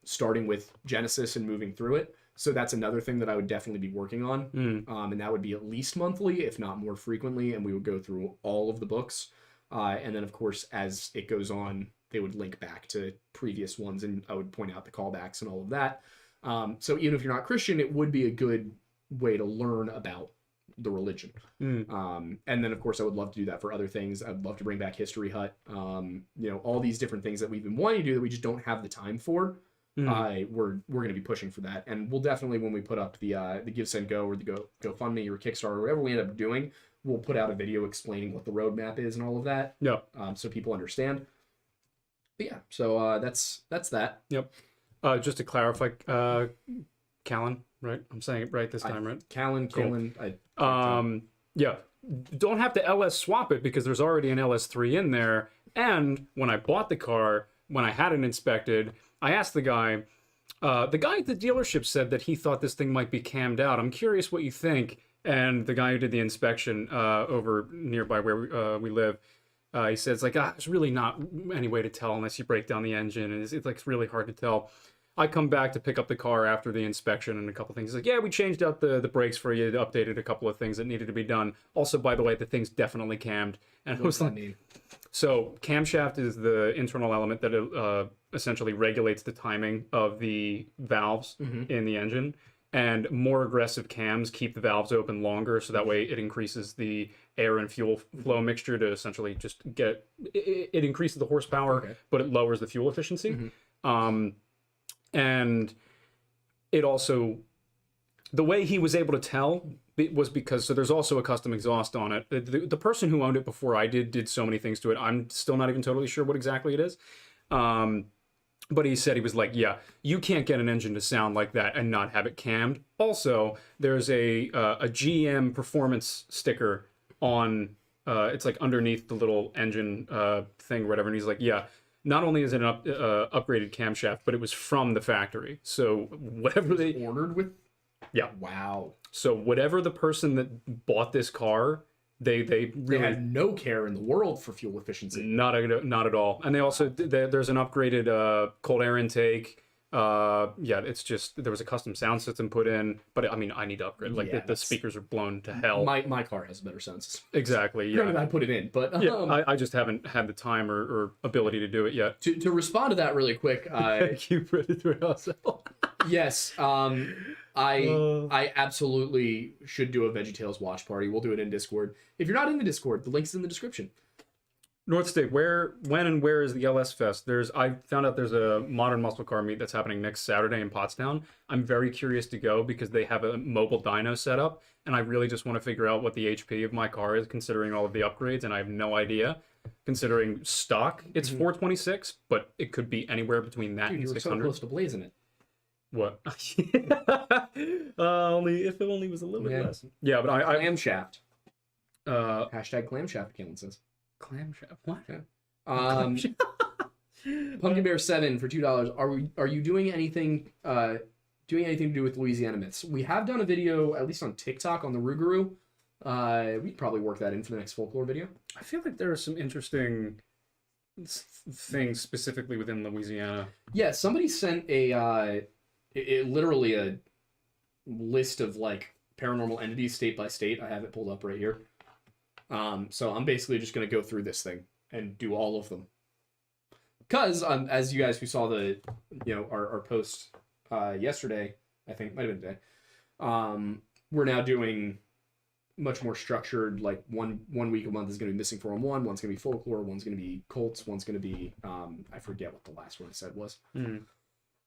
starting with Genesis and moving through it. So that's another thing that I would definitely be working on. And that would be at least monthly, if not more frequently. And we would go through all of the books. And then, of course, as it goes on, they would link back to previous ones, and I would point out the callbacks and all of that. So even if you're not Christian, it would be a good way to learn about the religion. And then, of course, I would love to do that for other things. I'd love to bring back History Hut. All these different things that we've been wanting to do that we just don't have the time for. We're going to be pushing for that, and we'll definitely, when we put up the Give Send Go or the GoFundMe or Kickstarter or whatever we end up doing, we'll put out a video explaining what the roadmap is and all of that. Yep. So people understand. But yeah, so that's that. Yep. Just to clarify, Callan, right? I'm saying it right this time, right? Callan. Yeah. Don't have to LS swap it because there's already an LS3 in there. And when I bought the car, when I had it inspected, I asked the guy at the dealership said that he thought this thing might be cammed out. I'm curious what you think. And the guy who did the inspection over nearby where we live, he says, like, there's really not any way to tell unless you break down the engine. And it's like really hard to tell. I come back to pick up the car after the inspection and a couple things. He's like, yeah, we changed out the brakes for you, updated a couple of things that needed to be done. Also, by the way, the thing's definitely cammed. And I was like, so camshaft is the internal element that essentially regulates the timing of the valves in the engine. And more aggressive cams keep the valves open longer, so that way it increases the air and fuel flow mixture to essentially just get it increases the horsepower, but it lowers the fuel efficiency. And it also, the way he was able to tell was because, so there's also a custom exhaust on it. The person who owned it before I did so many things to it. I'm still not even totally sure what exactly it is. But he said, he was like, yeah, you can't get an engine to sound like that and not have it cammed. Also, there's a GM performance sticker on, it's like underneath the little engine thing or whatever. And he's like, yeah, not only is it an upgraded camshaft, but it was from the factory. So whatever they ordered with. Yeah. Wow. So whatever the person that bought this car, they really had no care in the world for fuel efficiency. Not at all. And they also there's an upgraded cold air intake. It's just there was a custom sound system put in, but I mean I need to upgrade. Like the speakers are blown to hell. My car has a better sound system. Exactly. Yeah. I put it in, but I just haven't had the time or ability to do it yet. To respond to that really quick, thank you, Predator House. Yes. I absolutely should do a VeggieTales watch party. We'll do it in Discord. If you're not in the Discord, the link's in the description. North State, when and where is the LS Fest? I found out there's a modern muscle car meet that's happening next Saturday in Pottstown. I'm very curious to go because they have a mobile dyno set up, and I really just want to figure out what the HP of my car is considering all of the upgrades, and I have no idea. Considering stock, it's 426, but it could be anywhere between that and 600. You were so close to blazing it. What? Only if it only was a little bit less. Yeah, but I clamshaft. Hashtag clamshaft, Caitlin says. Clamshaft. What? Yeah. Pumpkin Bear 7 for $2. Are you doing anything to do with Louisiana myths? We have done a video, at least on TikTok, on the Rougarou. We'd probably work that in for the next folklore video. I feel like there are some interesting things specifically within Louisiana. Yeah, somebody sent literally a list of like paranormal entities state by state. I have it pulled up right here. So I'm basically just going to go through this thing and do all of them. Because as you guys who saw the, our post yesterday, I think might have been today, we're now doing much more structured. Like one week a month is going to be missing 411, one's going to be folklore, one's going to be cults, one's going to be I forget what the last one I said was.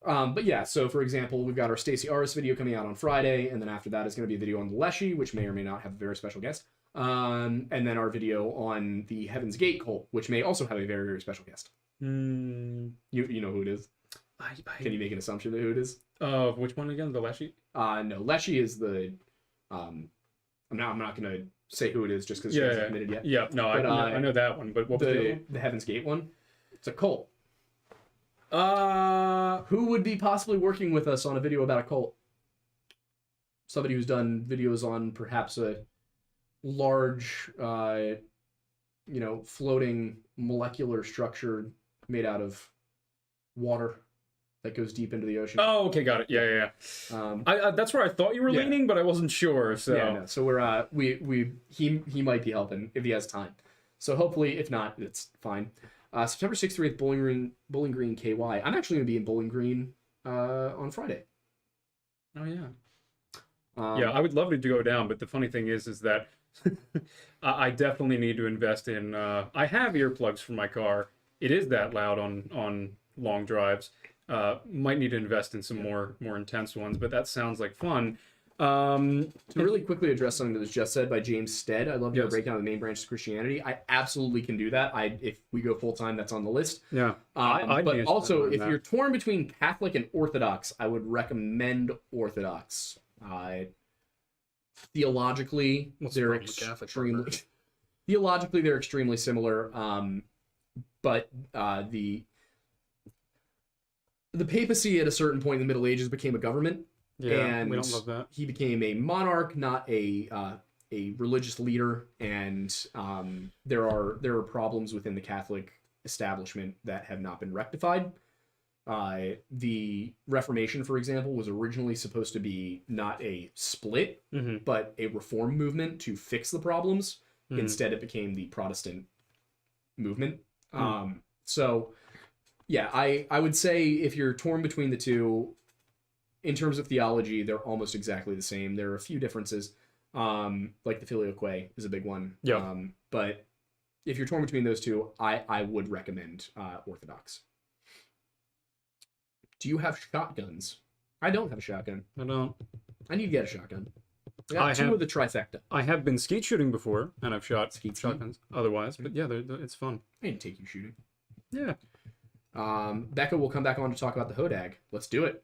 But yeah, so for example, we've got our Stacy Arras video coming out on Friday, and then after that is going to be a video on the Leshy, which may or may not have a very special guest. And then our video on the Heaven's Gate cult, which may also have a very, very special guest. You know who it is? Can you make an assumption of who it is? Which one again? The Leshy? No, Leshy is the I'm not gonna say who it is just because she hasn't admitted yet. Yeah, no, but, I know that one, but what was the Heaven's Gate one? It's a cult. Who would be possibly working with us on a video about a cult? Somebody who's done videos on perhaps a large, floating molecular structure made out of water. that goes deep into the ocean. Oh, okay, got it. Yeah. That's where I thought you were leaning, but I wasn't sure. So yeah, no. So we're he might be helping if he has time. So hopefully, if not, it's fine. September 6th through 8th, Bowling Green, KY. I'm actually going to be in Bowling Green on Friday. Oh yeah. Yeah, I would love to go down, but the funny thing is that I definitely need to invest in. I have earplugs for my car. It is that loud on long drives. Might need to invest in some more intense ones, but that sounds like fun. To really quickly address something that was just said by James Stead, I'd love to break down the main branches of Christianity. I absolutely can do that. If we go full time, that's on the list. Yeah. But also, if you're torn between Catholic and Orthodox, I would recommend Orthodox. Theologically, they're extremely similar. But the papacy at a certain point in the Middle Ages became a government. Yeah, and we don't love that. He became a monarch, not a religious leader, and there are problems within the Catholic establishment that have not been rectified. The Reformation, for example, was originally supposed to be not a split, but a reform movement to fix the problems. Instead, it became the Protestant movement. So, yeah, I would say if you're torn between the two, in terms of theology, they're almost exactly the same. There are a few differences, like the Filioque is a big one. Yeah. But if you're torn between those two, I would recommend Orthodox. Do you have shotguns? I don't have a shotgun. I don't. I need to get a shotgun. I got two of the trifecta. I have been skeet shooting before, and I've shot shotguns otherwise. But yeah, it's fun. I need to take you shooting. Yeah. Becca will come back on to talk about the Hodag. Let's do it.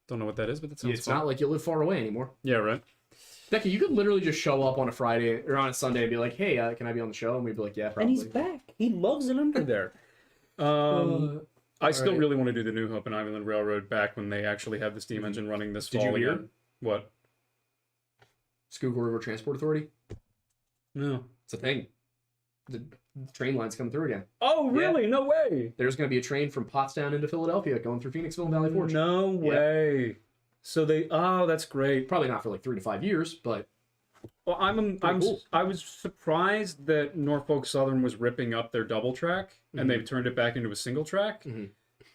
Don't know what that is, but that sounds It's fun. not like you live far away anymore. Yeah, right. Becca, you could literally just show up on a Friday or on a Sunday and be like, "Hey, can I be on the show?" And we'd be like, "Yeah, probably." And he's back. He loves it under there. I still really want to do the New Hope and Ireland Railroad back when they actually have the steam engine running this fall. Did you hear? Again. What? Schuylkill River Transport Authority? No. It's a thing. The train line's coming through again. Oh, really? Yeah. No way. There's going to be a train from Pottstown into Philadelphia going through Phoenixville and Valley Forge. No way. So that's great. Probably not for like 3 to 5 years, but Well, cool. I was surprised that Norfolk Southern was ripping up their double track and they've turned it back into a single track.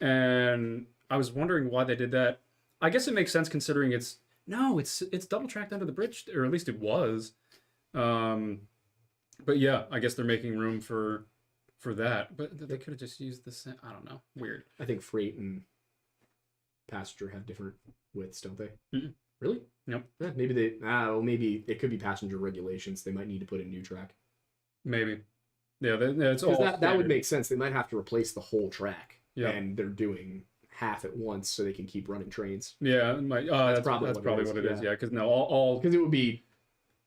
And I was wondering why they did that. I guess it makes sense considering it's double tracked under the bridge, or at least it was. But yeah, I guess they're making room for that. But they could have just used the same. I don't know. Weird. I think freight and passenger have different widths, don't they? Mm-mm. Really? Nope. Maybe maybe it could be passenger regulations. They might need to put in new track. Maybe. Yeah, it's all that would make sense. They might have to replace the whole track. Yeah. And they're doing half at once so they can keep running trains. Yeah, that's probably what it is. Yeah, because all because it would be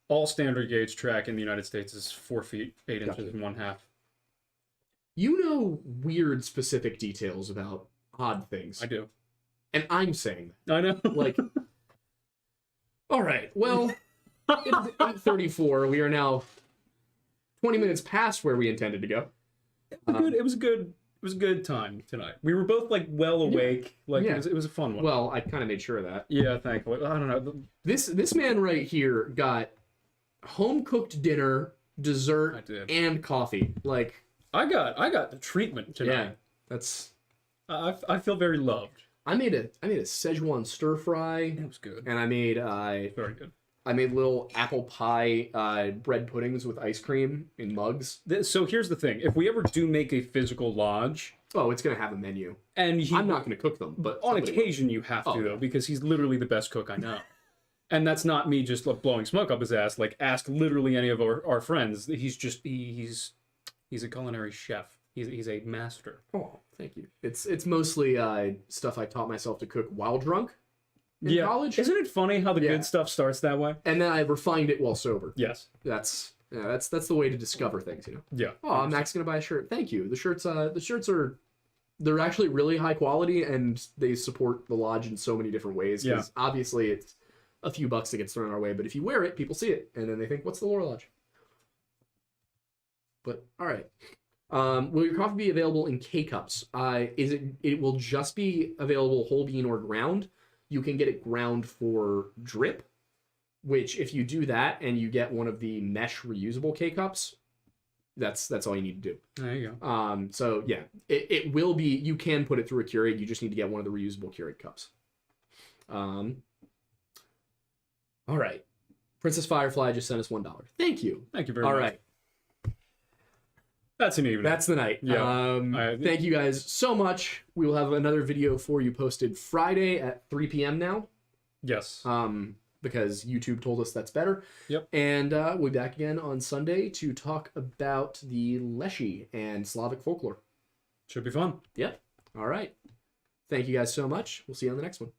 all standard gauge track in the United States is 4 feet 8 inches and 1/2. You know weird specific details about odd things. I do, and I'm saying that. I know. Like, all right, well, it's 8:34. We are now 20 minutes past where we intended to go. It was a good time tonight. We were both like well awake. It was a fun one. Well, I kind of made sure of that. Yeah, thankfully. I don't know. This man right here got home cooked dinner, dessert, and coffee. Like, I got the treatment tonight. Yeah, that's. I feel very loved. I made a Szechuan stir fry. It was good. And I made very good. I made little apple pie bread puddings with ice cream in mugs. So here's the thing: if we ever do make a physical lodge, it's gonna have a menu, and I'm not gonna cook them, but on occasion you have to though, because he's literally the best cook I know. And that's not me just blowing smoke up his ass. Like, ask literally any of our friends. He's a culinary chef. He's a master. Oh, thank you. It's mostly stuff I taught myself to cook while drunk in college. Isn't it funny how the good stuff starts that way? And then I refined it while sober. Yes. That's the way to discover things, you know. Yeah. Oh, Mac's gonna buy a shirt. Thank you. The shirts are they're actually really high quality and they support the lodge in so many different ways. Because obviously it's a few bucks that gets thrown our way, but if you wear it, people see it and then they think, "What's the Lore Lodge?" But all right. Will your coffee be available in K-cups? It will just be available whole bean or ground. You can get it ground for drip, which if you do that and you get one of the mesh reusable K-cups, that's all you need to do. There you go. So yeah, it will be, you can put it through a Keurig, you just need to get one of the reusable Keurig cups. All right. Princess Firefly just sent us $1. Thank you. Thank you very much. All right. That's an evening. That's the night. Yeah. Thank you guys so much. We will have another video for you posted Friday at 3 p.m. now. Yes. Because YouTube told us that's better. Yep. And we'll be back again on Sunday to talk about the Leshy and Slavic folklore. Should be fun. Yep. All right. Thank you guys so much. We'll see you on the next one.